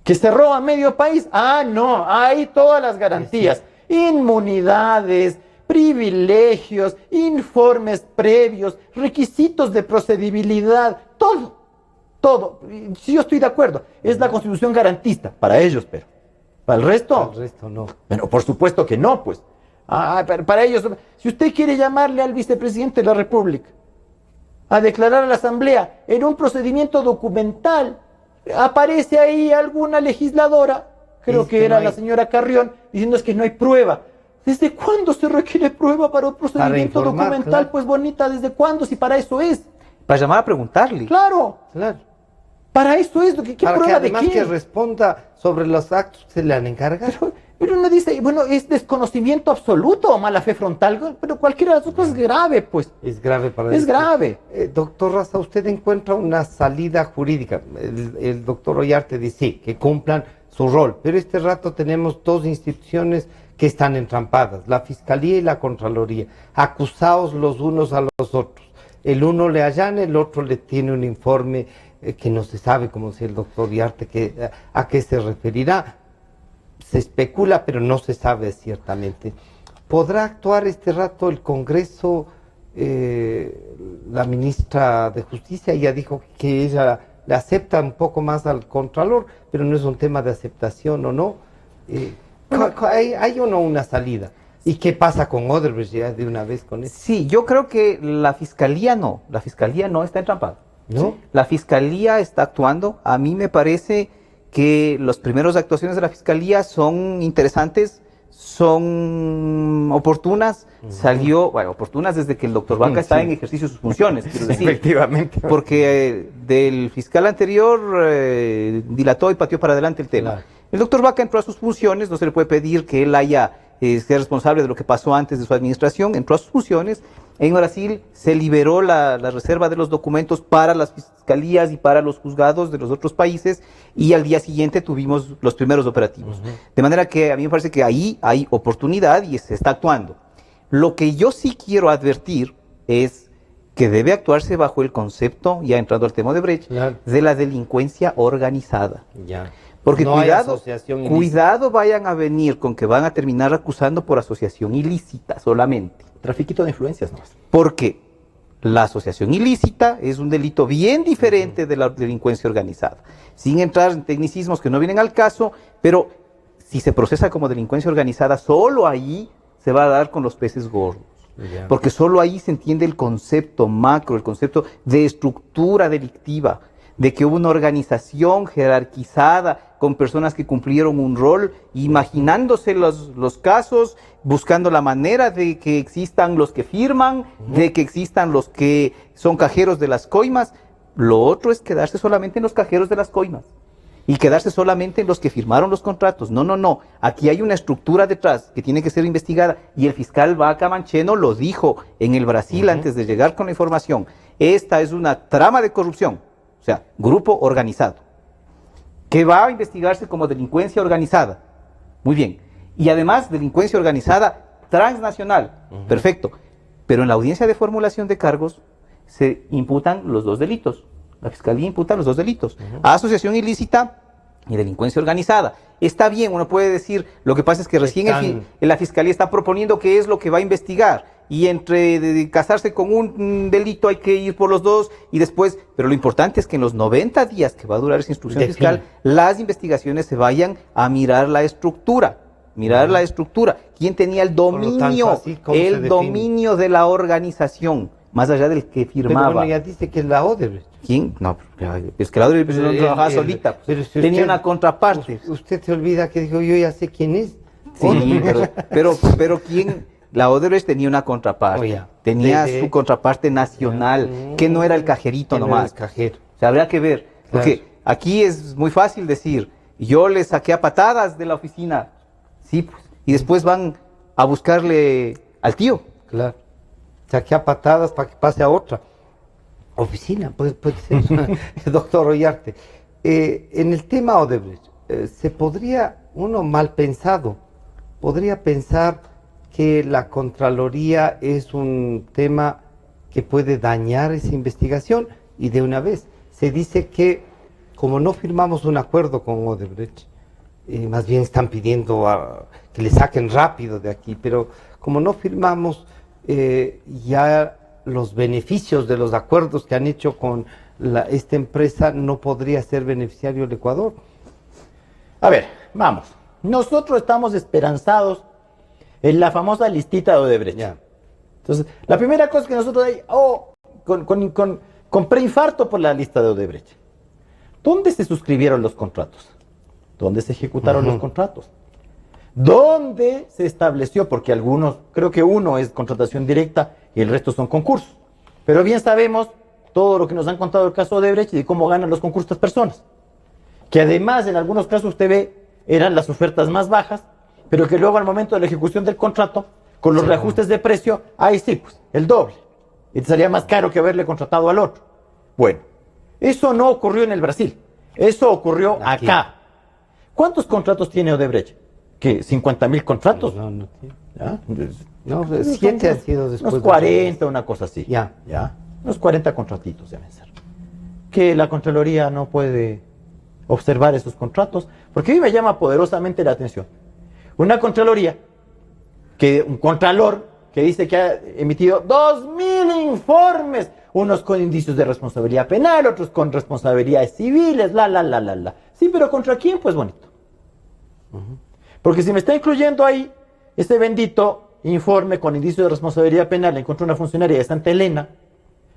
que se roba medio país, no, hay todas las garantías, inmunidades, privilegios, informes previos, requisitos de procedibilidad, todo. Si yo estoy de acuerdo, es la Constitución garantista, para ellos, pero para el resto. Para el resto no. Bueno, por supuesto que no, pues. Para ellos, si usted quiere llamarle al vicepresidente de la República a declarar a la Asamblea en un procedimiento documental, aparece ahí alguna legisladora, creo que era la señora Carrión, diciendo es que no hay prueba. ¿Desde cuándo se requiere prueba para un procedimiento documental? Claro. Pues bonita, ¿desde cuándo? Si para eso es. Para llamar a preguntarle. Claro. Para eso es. ¿Qué para prueba que además de quién? Que responda sobre los actos que se le han encargado. Pero uno dice, bueno, es desconocimiento absoluto o mala fe frontal, pero cualquiera de las cosas es grave, pues. Es grave para Es grave. Doctor Raza, usted encuentra una salida jurídica. El doctor Ollarte dice sí, que cumplan su rol, pero este rato tenemos dos instituciones que están entrampadas, la Fiscalía y la Contraloría, acusados los unos a los otros. El uno le allana, el otro le tiene un informe que no se sabe, como decía el doctor Ollarte, a qué se referirá. Se especula, pero no se sabe ciertamente. ¿Podrá actuar este rato el Congreso? La ministra de Justicia ya dijo que ella le acepta un poco más al Contralor, pero no es un tema de aceptación o no. ¿Hay o no una salida? ¿Y qué pasa con Odebrecht ya de una vez con eso? Sí, yo creo que la Fiscalía no está entrampada. ¿No? ¿Sí? La Fiscalía está actuando. A mí me parece que las primeras actuaciones de la Fiscalía son interesantes, son oportunas. Oportunas desde que el doctor Vaca está en ejercicio de sus funciones, quiero decir. Efectivamente. Porque del fiscal anterior dilató y pateó para adelante el tema. Claro. El doctor Vaca entró a sus funciones, no se le puede pedir que él sea responsable de lo que pasó antes de su administración, entró a sus funciones. En Brasil se liberó la reserva de los documentos para las fiscalías y para los juzgados de los otros países, y al día siguiente tuvimos los primeros operativos. De manera que a mí me parece que ahí hay oportunidad y se está actuando. Lo que yo sí quiero advertir es que debe actuarse bajo el concepto, ya entrando al tema de Brecht, de la delincuencia organizada. Porque no cuidado vayan a venir con que van a terminar acusando por asociación ilícita solamente. Trafiquito de influencias, ¿no? Porque la asociación ilícita es un delito bien diferente de la delincuencia organizada. Sin entrar en tecnicismos que no vienen al caso, pero si se procesa como delincuencia organizada, solo ahí se va a dar con los peces gordos. Porque solo ahí se entiende el concepto macro, el concepto de estructura delictiva, de que hubo una organización jerarquizada con personas que cumplieron un rol, imaginándose los casos, buscando la manera de que existan los que firman, de que existan los que son cajeros de las coimas. Lo otro es quedarse solamente en los cajeros de las coimas y quedarse solamente en los que firmaron los contratos. No, no, no. Aquí hay una estructura detrás que tiene que ser investigada, y el fiscal Vaca Mancheno lo dijo en el Brasil antes de llegar con la información. Esta es una trama de corrupción, o sea, grupo organizado, que va a investigarse como delincuencia organizada. Muy bien. Y además, delincuencia organizada transnacional. Perfecto. Pero en la audiencia de formulación de cargos se imputan los dos delitos. La Fiscalía imputa los dos delitos. Asociación ilícita y delincuencia organizada. Está bien, uno puede decir, lo que pasa es que recién la Fiscalía está proponiendo qué es lo que va a investigar. Y entre casarse con un delito hay que ir por los dos y después, pero lo importante es que en los 90 días que va a durar esa instrucción fiscal, las investigaciones se vayan a mirar la estructura. Mirar la estructura. ¿Quién tenía el dominio? El dominio de la organización, más allá del que firmaba. Pero bueno, ya dice que es la Odebrecht. ¿Quién? No, es que la Odebrecht no trabajaba solita. Pero si tenía usted, una contraparte. Usted se olvida que dijo, yo ya sé quién es. Sí, pero ¿quién? La Odebrecht tenía una contraparte. Tenía su contraparte nacional, que no era el cajerito nomás. El cajero. O sea, habría que ver. Porque aquí es muy fácil decir, yo le saqué a patadas de la oficina. Sí, pues. Y después van a buscarle al tío. Claro. Saqué a patadas para que pase a otra oficina, puede ser. Doctor Ollarte, en el tema Odebrecht, se podría, uno mal pensado, podría pensar que la Contraloría es un tema que puede dañar esa investigación, y de una vez se dice que como no firmamos un acuerdo con Odebrecht, más bien están pidiendo que le saquen rápido de aquí, pero como no firmamos, ya los beneficios de los acuerdos que han hecho con esta empresa no podría ser beneficiario el Ecuador. A ver, vamos. Nosotros estamos esperanzados en la famosa listita de Odebrecht. Ya. Entonces, la primera cosa que nosotros hay, con preinfarto por la lista de Odebrecht. ¿Dónde se suscribieron los contratos? ¿Dónde se ejecutaron los contratos? ¿Dónde se estableció? Porque algunos, creo que uno es contratación directa y el resto son concursos. Pero bien sabemos todo lo que nos han contado del caso de Odebrecht y de cómo ganan los concursos estas personas. Que además en algunos casos usted ve, eran las ofertas más bajas, pero que luego al momento de la ejecución del contrato, con los reajustes de precio, ahí sí, pues, el doble. Y te salía más caro que haberle contratado al otro. Bueno, eso no ocurrió en el Brasil. Eso ocurrió acá. ¿Cuántos contratos tiene Odebrecht? ¿Qué? ¿50.000 contratos? No tiene. ¿Ya? No, 7 han sido después. Unos 40, una cosa así. Ya. Unos 40 contratitos deben ser. Que la Contraloría no puede observar esos contratos, porque a mí me llama poderosamente la atención. Una Contraloría, un Contralor que dice que ha emitido 2.000 informes, unos con indicios de responsabilidad penal, otros con responsabilidades civiles, Sí, pero ¿contra quién? Pues bonito. Porque si me está incluyendo ahí ese bendito informe con indicios de responsabilidad penal en contra de una funcionaria de Santa Elena,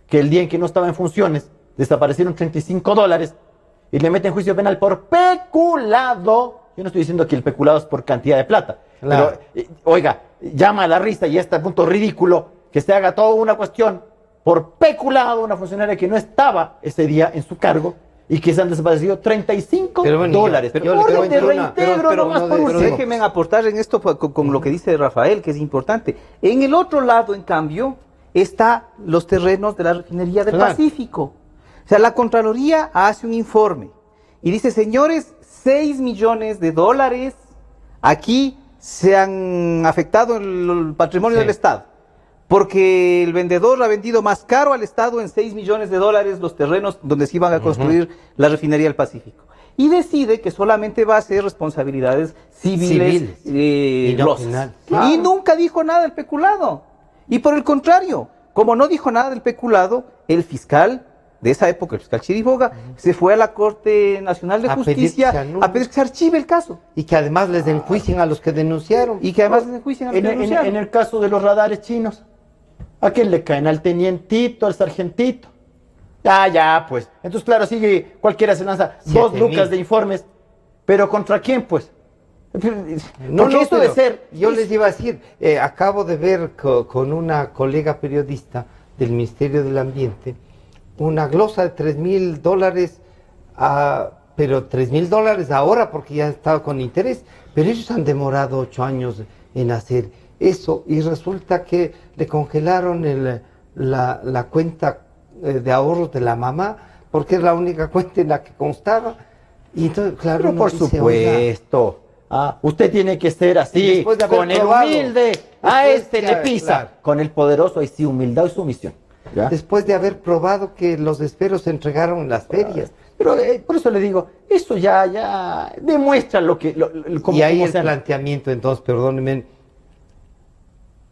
que el día en que no estaba en funciones desaparecieron $35 y le meten juicio penal por peculado. Yo no estoy diciendo que el peculado es por cantidad de plata, claro. Pero, oiga, llama a la risa y hasta el punto ridículo que se haga toda una cuestión por peculado a una funcionaria que no estaba ese día en su cargo y que se han desaparecido $35. Pero déjenme aportar en esto con lo que dice Rafael, que es importante. En el otro lado, en cambio, están los terrenos de la refinería del Pacífico. O sea, la Contraloría hace un informe y dice, señores, $6 millones aquí se han afectado el patrimonio del Estado, porque el vendedor ha vendido más caro al Estado en $6 millones los terrenos donde se iban a construir la refinería del Pacífico. Y decide que solamente va a ser responsabilidades civiles. Y nunca dijo nada del peculado. Y por el contrario, como no dijo nada del peculado, el fiscal de esa época, el fiscal Chiriboga, se fue a la Corte Nacional de Justicia a pedir que se archive el caso. Y que además les enjuicien a los que denunciaron. En el caso de los radares chinos, ¿a quién le caen? Al tenientito, al sargentito. Ya, pues. Entonces, claro, sigue, cualquiera se lanza 2 lucas de informes. ¿Pero contra quién, pues? Porque esto de ser... Yo les iba a decir, acabo de ver con una colega periodista del Ministerio del Ambiente una glosa de $3,000, pero $3,000 ahora porque ya estaba con interés, pero ellos han demorado 8 años en hacer eso y resulta que le congelaron la cuenta de ahorros de la mamá porque es la única cuenta en la que constaba y entonces, claro, pero por supuesto. Usted tiene que ser así, con el humilde, a este le pisa. Claro. Con el poderoso, ahí sí, humildad y sumisión. ¿Ya? Después de haber probado que los esferos se entregaron en las ferias. Pero por eso le digo, eso ya demuestra lo que... y ahí el planteamiento, entonces, perdónenme,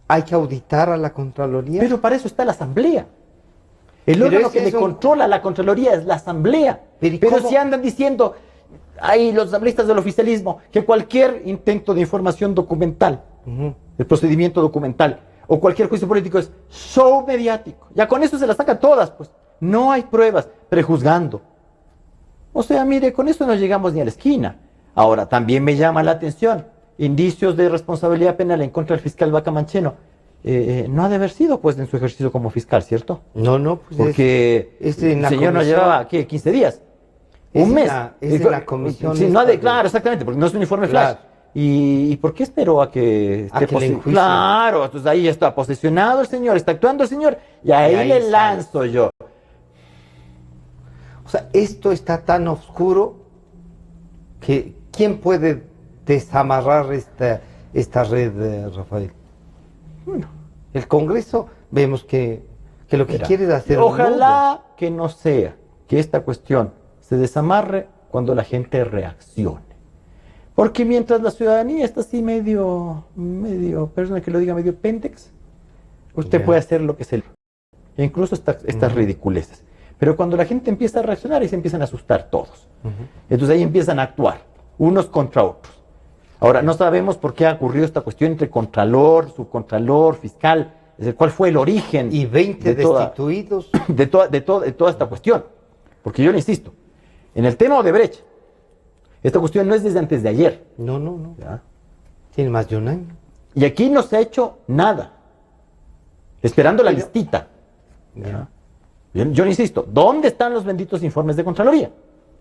hay que auditar a la Contraloría. Pero para eso está la Asamblea. El órgano que le controla a la Contraloría es la Asamblea. Pero si andan diciendo... Hay los asambleístas del oficialismo que cualquier intento de información documental, el procedimiento documental o cualquier juicio político es show mediático. Ya con eso se las sacan todas, pues. No hay pruebas, prejuzgando. O sea, mire, con eso no llegamos ni a la esquina. Ahora, también me llama la atención, indicios de responsabilidad penal en contra del fiscal Vaca Mancheno. No ha de haber sido, pues, en su ejercicio como fiscal, ¿cierto? No, pues porque el señor no llevaba, ¿qué? 15 días. Un mes. Es de la comisión. Sí, claro, exactamente, porque no es un informe flash. Claro. ¿Y por qué esperó a que esté posesionado? Claro, entonces ahí ya está posesionado el señor, está actuando el señor, y ahí le lanzo yo. O sea, esto está tan oscuro que ¿quién puede desamarrar esta red, Rafael? Bueno, el Congreso vemos que lo que quiere es hacer... Ojalá que no sea que esta cuestión se desamarre cuando la gente reaccione. Porque mientras la ciudadanía está así medio, perdón que lo diga, medio pendex, usted puede hacer lo que se le... Incluso estas ridiculeces. Pero cuando la gente empieza a reaccionar, ahí se empiezan a asustar todos. Entonces ahí empiezan a actuar, unos contra otros. Ahora, no sabemos por qué ha ocurrido esta cuestión entre contralor, subcontralor, fiscal, es decir, cuál fue el origen. Y 20 destituidos. De toda esta cuestión. Porque yo le insisto, en el tema Odebrecht, esta cuestión no es desde antes de ayer. No. ¿Ya? Tiene más de un año. Y aquí no se ha hecho nada. Esperando la listita. ¿Ya? Yo le insisto, ¿dónde están los benditos informes de Contraloría?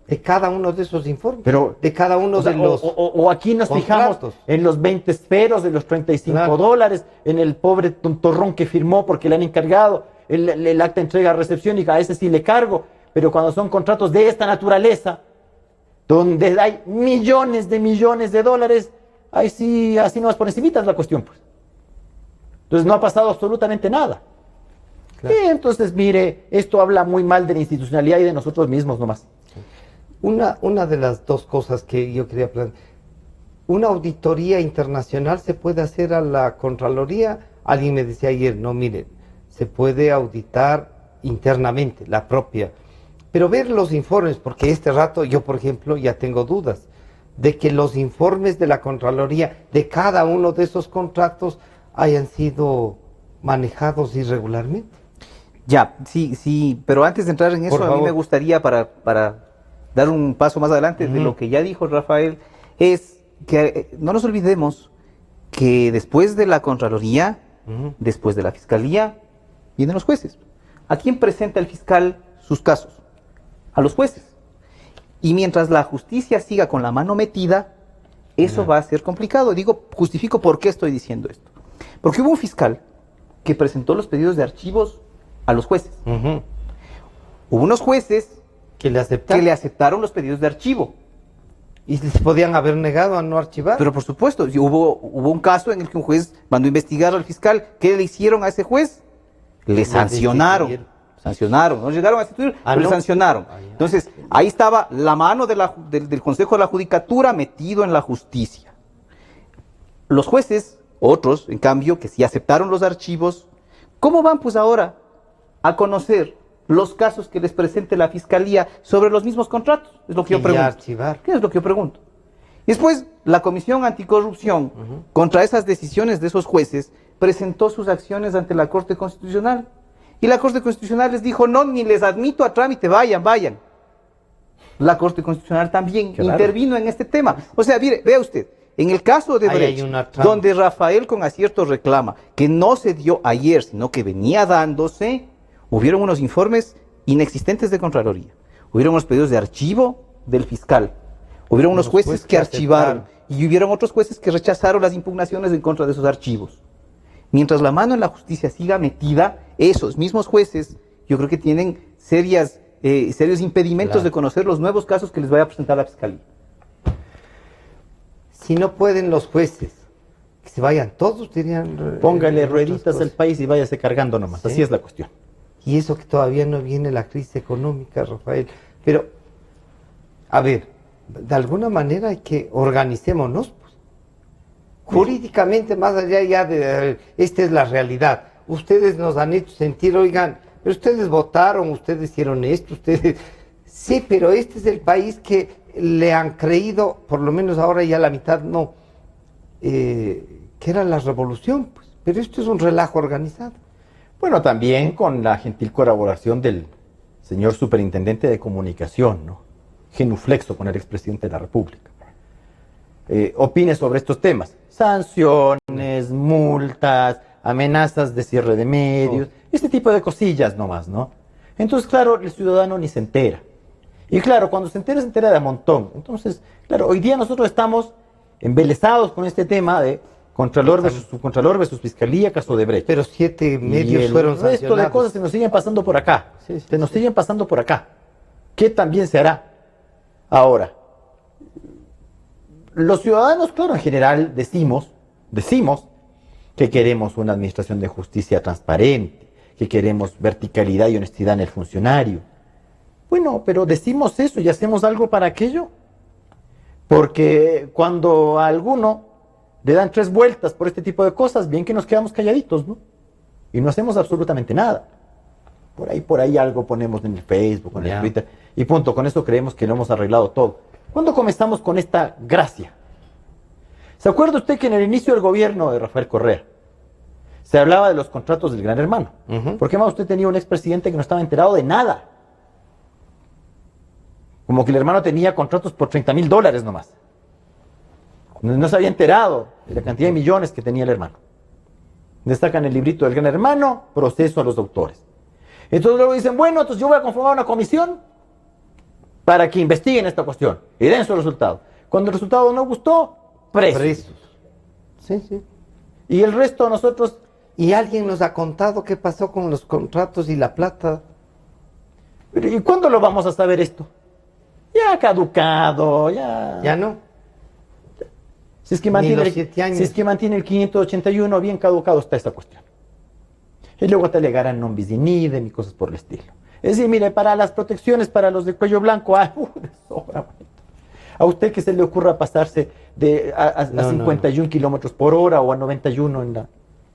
De cada uno de esos informes. Pero, de cada uno de los o aquí nos fijamos en los 20 esferos, de los $35, en el pobre tontorrón que firmó porque le han encargado el acta de entrega-recepción y a ese sí le cargo. Pero cuando son contratos de esta naturaleza, donde hay millones de dólares, ahí sí, así nomás por encimita es la cuestión, pues. Entonces no ha pasado absolutamente nada. Claro. Y entonces, mire, esto habla muy mal de la institucionalidad y de nosotros mismos nomás. Una de las dos cosas que yo quería plantear, una auditoría internacional se puede hacer a la Contraloría. Alguien me decía ayer, no, miren, se puede auditar internamente, la propia. Pero ver los informes, porque este rato yo, por ejemplo, ya tengo dudas de que los informes de la Contraloría de cada uno de esos contratos hayan sido manejados irregularmente. Ya, sí, pero antes de entrar en eso, a mí me gustaría, para dar un paso más adelante de lo que ya dijo Rafael, es que no nos olvidemos que después de la Contraloría, después de la Fiscalía, vienen los jueces. ¿A quién presenta el fiscal sus casos? A los jueces. Y mientras la justicia siga con la mano metida, eso va a ser complicado. Justifico por qué estoy diciendo esto. Porque hubo un fiscal que presentó los pedidos de archivos a los jueces. Hubo unos jueces que le aceptaron los pedidos de archivo. ¿Y se podían haber negado a no archivar? Pero por supuesto, hubo un caso en el que un juez mandó a investigar al fiscal. ¿Qué le hicieron a ese juez? Le sancionaron. No llegaron a destituir, pero le sancionaron. Entonces, ahí estaba la mano del Consejo de la Judicatura metido en la justicia. Los jueces, otros, en cambio, que sí aceptaron los archivos, ¿cómo van pues ahora a conocer los casos que les presente la Fiscalía sobre los mismos contratos? Es lo que yo pregunto. ¿Qué es lo que yo pregunto? Y después, la Comisión Anticorrupción, contra esas decisiones de esos jueces, presentó sus acciones ante la Corte Constitucional. Y la Corte Constitucional les dijo, no, ni les admito a trámite, vayan. La Corte Constitucional también intervino en este tema. O sea, mire, vea usted, en el caso de Brecht, donde Rafael con acierto reclama que no se dio ayer, sino que venía dándose, hubieron unos informes inexistentes de Contraloría, hubieron unos pedidos de archivo del fiscal, hubieron unos jueces que archivaron y hubieron otros jueces que rechazaron las impugnaciones en contra de esos archivos. Mientras la mano en la justicia siga metida, esos mismos jueces yo creo que tienen serios impedimentos de conocer los nuevos casos que les vaya a presentar la Fiscalía. Si no pueden los jueces, que se vayan todos, dirían... Póngale rueditas al país y váyase cargando nomás, así es la cuestión. Y eso que todavía no viene la crisis económica, Rafael. Pero, a ver, de alguna manera hay que organicémonos, pues. Jurídicamente, más allá ya de esta es la realidad. Ustedes nos han hecho sentir, oigan, pero ustedes votaron, ustedes hicieron esto, ustedes... Sí, pero este es el país que le han creído, por lo menos ahora ya la mitad no, que era la revolución, pues. Pero esto es un relajo organizado. Bueno, también con la gentil colaboración del señor superintendente de comunicación, ¿no? Genuflexo con el expresidente de la República. Opine sobre estos temas. Sanciones, multas, amenazas de cierre de medios, este tipo de cosillas nomás, ¿no? Entonces, claro, el ciudadano ni se entera. Y claro, cuando se entera de a montón. Entonces, claro, hoy día nosotros estamos embelesados con este tema de Contralor versus Subcontralor versus Fiscalía, caso de Brecht. Pero 7 medios fueron sancionados. El resto de cosas se nos siguen pasando por acá. Se nos siguen pasando por acá. ¿Qué también se hará? Ahora, los ciudadanos, claro, en general decimos que queremos una administración de justicia transparente, que queremos verticalidad y honestidad en el funcionario. Bueno, pero decimos eso y hacemos algo para aquello. Porque cuando a alguno le dan 3 vueltas por este tipo de cosas, bien que nos quedamos calladitos, ¿no? Y no hacemos absolutamente nada. Por ahí algo ponemos en el Facebook, en el Twitter, y punto, con eso creemos que lo hemos arreglado todo. ¿Cuándo comenzamos con esta gracia? ¿Se acuerda usted que en el inicio del gobierno de Rafael Correa se hablaba de los contratos del Gran Hermano? ¿Por qué más usted tenía un expresidente que no estaba enterado de nada? Como que el hermano tenía contratos por $30,000 nomás. No se había enterado de la cantidad de millones que tenía el hermano. Destacan el librito del Gran Hermano, proceso a los doctores. Entonces luego dicen, bueno, entonces yo voy a conformar una comisión para que investiguen esta cuestión y den su resultado. Cuando el resultado no gustó, presos. Sí. Y el resto de nosotros... ¿Y alguien nos ha contado qué pasó con los contratos y la plata? ¿Y cuándo lo vamos a saber esto? Ya caducado, ya... Ya no. Si es que mantiene el 581, bien caducado está esta cuestión. Y luego te alegarán non bis in idem y cosas por el estilo. Es decir, mire, para las protecciones, para los de cuello blanco, de sobra. A usted que se le ocurra pasarse a 51 kilómetros por hora o a 91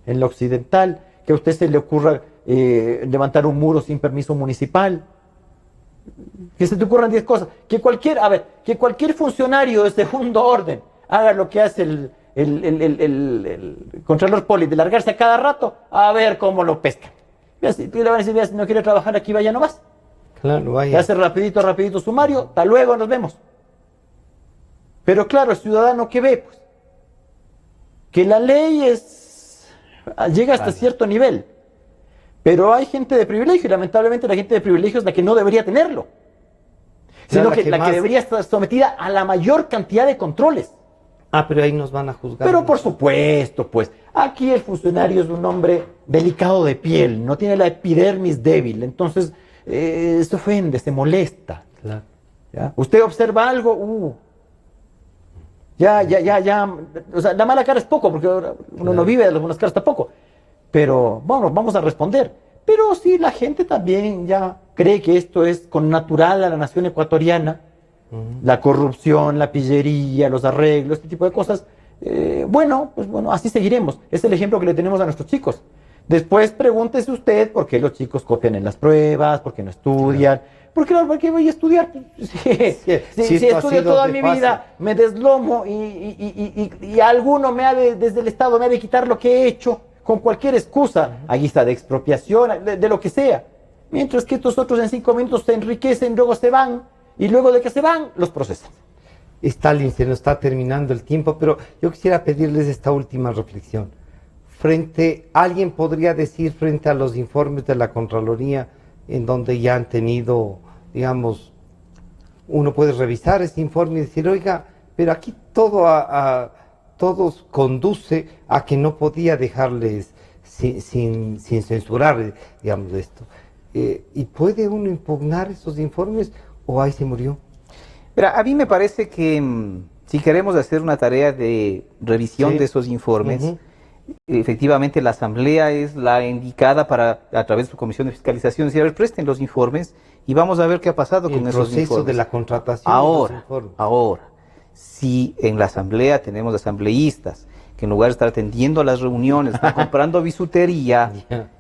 en la occidental, que a usted se le ocurra levantar un muro sin permiso municipal, que se te ocurran 10 cosas, que cualquier funcionario de segundo orden haga lo que hace el Contralor Poli, de largarse a cada rato a ver cómo lo pescan. Si le van a decir, si no quiere trabajar aquí, vaya nomás. Claro, vaya. Hace rapidito sumario, hasta luego, nos vemos. Pero claro, el ciudadano que ve, pues, que la ley llega hasta cierto nivel. Pero hay gente de privilegio y lamentablemente la gente de privilegio es la que no debería tenerlo. Sino que la que debería estar sometida a la mayor cantidad de controles. Pero ahí nos van a juzgar. Pero por supuesto, pues, aquí el funcionario es un hombre delicado de piel, no tiene la epidermis débil, entonces se ofende, se molesta. Claro. ¿Ya? Usted observa algo, ya, o sea, la mala cara es poco, porque uno no vive de las buenas caras tampoco. Pero, bueno, vamos a responder. Pero si la gente también ya cree que esto es con natural a la nación ecuatoriana, la corrupción, la pillería, los arreglos, este tipo de cosas, bueno, así seguiremos. Es el ejemplo que le tenemos a nuestros chicos. Después pregúntese usted por qué los chicos copian en las pruebas, por qué no estudian. ¿Por qué voy a estudiar? Si estudio toda mi vida, me deslomo y alguno desde el Estado me ha de quitar lo que he hecho. con cualquier excusa, a guisa de expropiación, de lo que sea. Mientras que estos otros en 5 minutos se enriquecen, luego se van, y luego de que se van, los procesan. Stalin, se nos está terminando el tiempo, pero yo quisiera pedirles esta última reflexión. Alguien podría decir frente a los informes de la Contraloría, en donde ya han tenido, digamos, uno puede revisar ese informe y decir, oiga, pero aquí todos conduce a que no podía dejarles sin censurar, digamos, esto. ¿Y puede uno impugnar esos informes o ahí se murió? Mira, a mí me parece que si queremos hacer una tarea de revisión de esos informes, efectivamente la Asamblea es la indicada para, a través de su comisión de fiscalización, decir, a ver, presten los informes y vamos a ver qué ha pasado con esos informes. El proceso de la contratación. Ahora, si en la Asamblea tenemos asambleístas que en lugar de estar atendiendo a las reuniones, están comprando bisutería,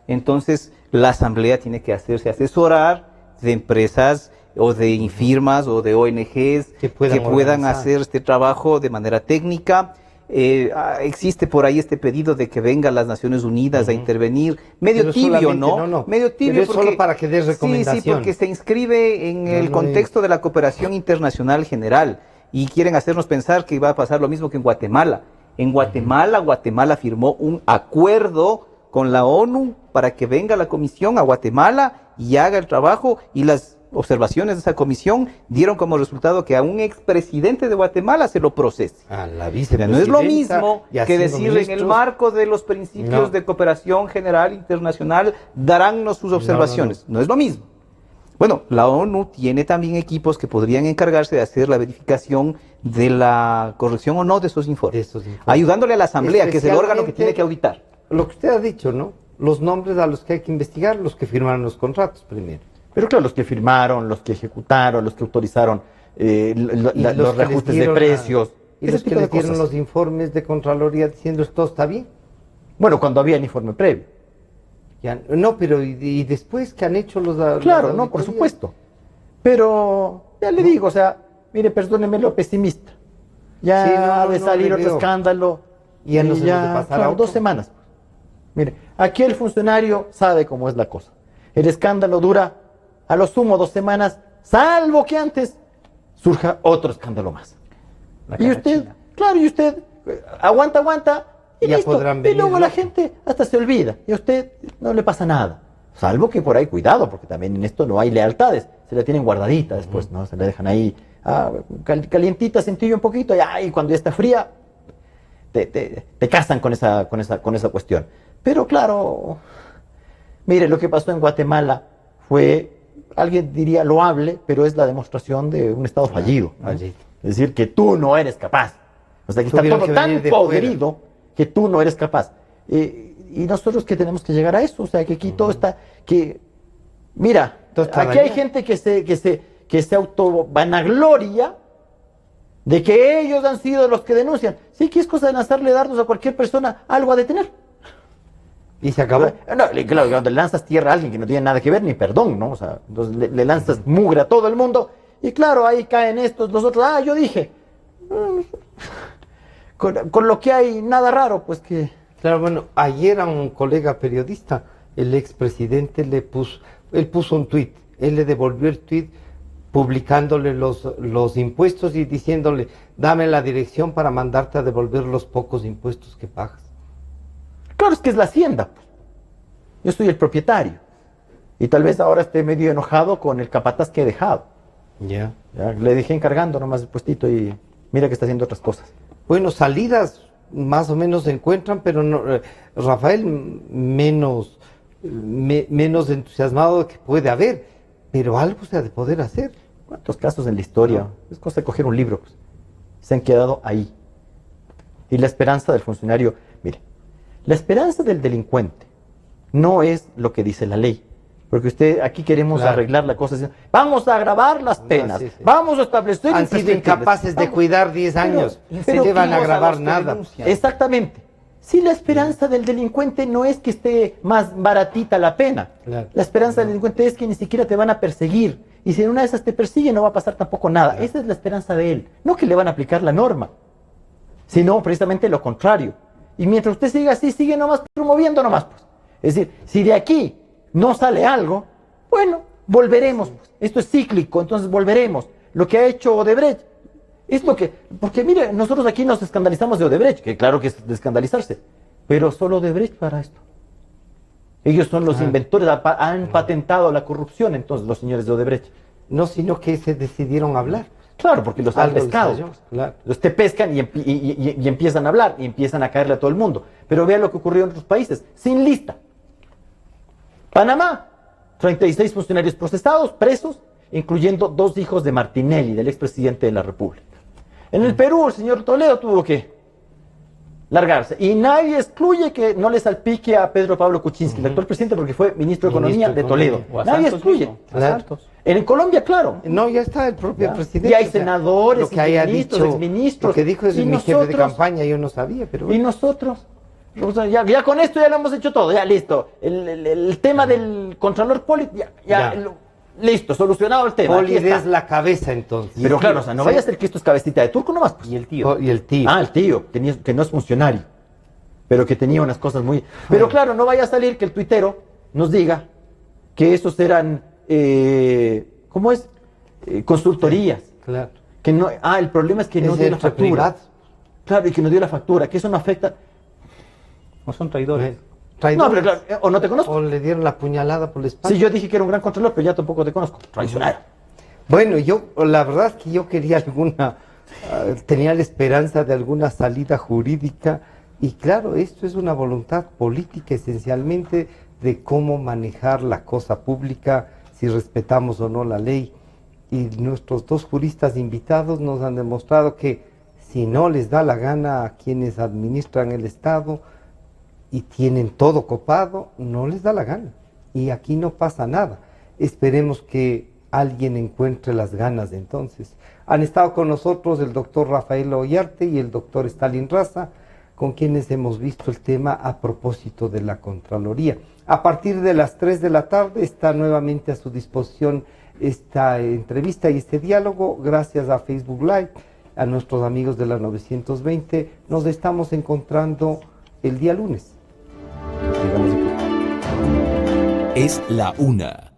entonces la Asamblea tiene que hacerse asesorar de empresas o de firmas o de ONGs que puedan hacer este trabajo de manera técnica. Existe por ahí este pedido de que vengan las Naciones Unidas a intervenir, medio pero tibio, ¿no? Medio tibio porque, solo para que des recomendación. Sí, porque se inscribe en el contexto de la cooperación internacional general y quieren hacernos pensar que va a pasar lo mismo que en Guatemala. En Guatemala, Guatemala firmó un acuerdo con la ONU para que venga la comisión a Guatemala y haga el trabajo, y las observaciones de esa comisión dieron como resultado que a un expresidente de Guatemala se lo procese. A la no es lo mismo que decir en el marco de los principios de cooperación general internacional daránnos sus observaciones. No es lo mismo. Bueno, la ONU tiene también equipos que podrían encargarse de hacer la verificación de la corrección o no de esos informes. Ayudándole a la Asamblea, que es el órgano que tiene que auditar. Lo que usted ha dicho, ¿no? Los nombres a los que hay que investigar, los que firmaron los contratos primero. Pero claro, los que firmaron, los que ejecutaron, los que autorizaron los reajustes de precios. Y los que les dieron los informes de Contraloría diciendo esto está bien. Bueno, cuando había el informe previo. Ya, no, pero ¿y después qué han hecho los Claro, no, por supuesto. Pero, ya le digo, o sea, mire, perdóneme lo pesimista. Ya ha de salir otro escándalo. Y ya no se puede pasar a 2 semanas. Mire, aquí el funcionario sabe cómo es la cosa. El escándalo dura a lo sumo 2 semanas, salvo que antes surja otro escándalo más. Y usted, claro, y usted aguanta y ya listo. Y luego la gente hasta se olvida y a usted no le pasa nada. Salvo que por ahí, cuidado, porque también en esto no hay lealtades. Se la tienen guardadita después, ¿no? Se la dejan ahí calientita, sentillo un poquito, y cuando ya está fría, te casan con esa cuestión. Pero claro, mire, lo que pasó en Guatemala fue, alguien diría loable, pero es la demostración de un Estado fallido, ¿no? Es decir, que tú no eres capaz. O sea, que está todo tan podrido que tú no eres capaz. Y nosotros que tenemos que llegar a eso, o sea, que aquí todo está, mira, aquí hay gente que se auto-vanagloria de que ellos han sido los que denuncian. Sí, que es cosa de lanzarle dardos a cualquier persona algo a detener. Y se acabó. No, claro, cuando le lanzas tierra a alguien que no tiene nada que ver, ni perdón, ¿no? O sea, entonces le lanzas mugre a todo el mundo, y claro, ahí caen estos, los otros, yo dije. Con lo que hay, nada raro, pues que... Claro, bueno, ayer a un colega periodista, el expresidente él puso un tuit, él le devolvió el tuit publicándole los impuestos y diciéndole, dame la dirección para mandarte a devolver los pocos impuestos que pagas. Claro, es que es la hacienda, pues. Yo soy el propietario. Y tal vez ahora esté medio enojado con el capataz que he dejado. Ya le dejé encargando nomás el puestito y mira que está haciendo otras cosas. Bueno, salidas más o menos se encuentran, pero no, Rafael menos entusiasmado que puede haber, pero algo se ha de poder hacer. ¿Cuántos casos en la historia? Es cosa de coger un libro, pues. Se han quedado ahí. Y la esperanza del funcionario, mire, la esperanza del delincuente no es lo que dice la ley. Porque aquí queremos arreglar la cosa. Vamos a agravar las penas. Vamos a establecer... Han sido incapaces de cuidar 10 años. Pero no van a agravar nada. Exactamente. Si la esperanza del delincuente no es que esté más baratita la pena. La esperanza del delincuente es que ni siquiera te van a perseguir. Y si en una de esas te persiguen, no va a pasar tampoco nada. Esa es la esperanza de él. No que le van a aplicar la norma, sino precisamente lo contrario. Y mientras usted siga así, sigue nomás promoviendo nomás, pues. Es decir, si de aquí no sale algo, bueno, volveremos, pues. Esto es cíclico, entonces volveremos. Lo que ha hecho Odebrecht, es lo que, porque mire, nosotros aquí nos escandalizamos de Odebrecht, que claro que es de escandalizarse, pero solo Odebrecht para esto. Ellos son los inventores, han patentado la corrupción, entonces, los señores de Odebrecht. No, sino que se decidieron hablar. Claro, porque los han Algo pescado. ensayó, claro. Los te pescan y empiezan a hablar, y empiezan a caerle a todo el mundo. Pero vea lo que ocurrió en otros países, sin lista. Panamá, 36 funcionarios procesados, presos, incluyendo 2 hijos de Martinelli, del expresidente de la República. En el Perú, el señor Toledo tuvo que largarse. Y nadie excluye que no le salpique a Pedro Pablo Kuczynski, el actual presidente, porque fue ministro de Economía de Toledo. Nadie excluye. En Colombia, claro. No, ya está el propio presidente. Y hay senadores, lo que haya ministros, dicho, exministros. Lo que dijo es mi jefe de campaña, yo no sabía, pero bueno. Y nosotros, o sea, ya con esto ya lo hemos hecho todo, ya listo. El tema del Contralor Poli, listo, solucionado el tema. Poli es la cabeza entonces. Pero claro, o sea, no vaya a ser que esto es cabecita de turco nomás. Pues. Y el tío. Y el tío. Ah, el tío, que no es funcionario, pero que tenía unas cosas muy... Pero claro, no vaya a salir que el tuitero nos diga que esos eran, ¿cómo es? Consultorías. Claro. Que no, el problema es que no dio la factura. Privados. Claro, y que no dio la factura, que eso no afecta... No son traidores. No, pero claro, o no te conozco. O le dieron la puñalada por la espalda. Sí, yo dije que era un gran controlador, pero ya tampoco te conozco. Traicionero. Bueno, la verdad es que yo quería tenía la esperanza de alguna salida jurídica, y claro, esto es una voluntad política esencialmente de cómo manejar la cosa pública, si respetamos o no la ley. Y nuestros 2 juristas invitados nos han demostrado que si no les da la gana a quienes administran el Estado y tienen todo copado, no les da la gana. Y aquí no pasa nada. Esperemos que alguien encuentre las ganas entonces. Han estado con nosotros el doctor Rafael Ollarte y el doctor Stalin Raza, con quienes hemos visto el tema a propósito de la Contraloría. A partir de las 3 de la tarde está nuevamente a su disposición esta entrevista y este diálogo, gracias a Facebook Live, a nuestros amigos de la 920. Nos estamos encontrando el día lunes. Es la 1.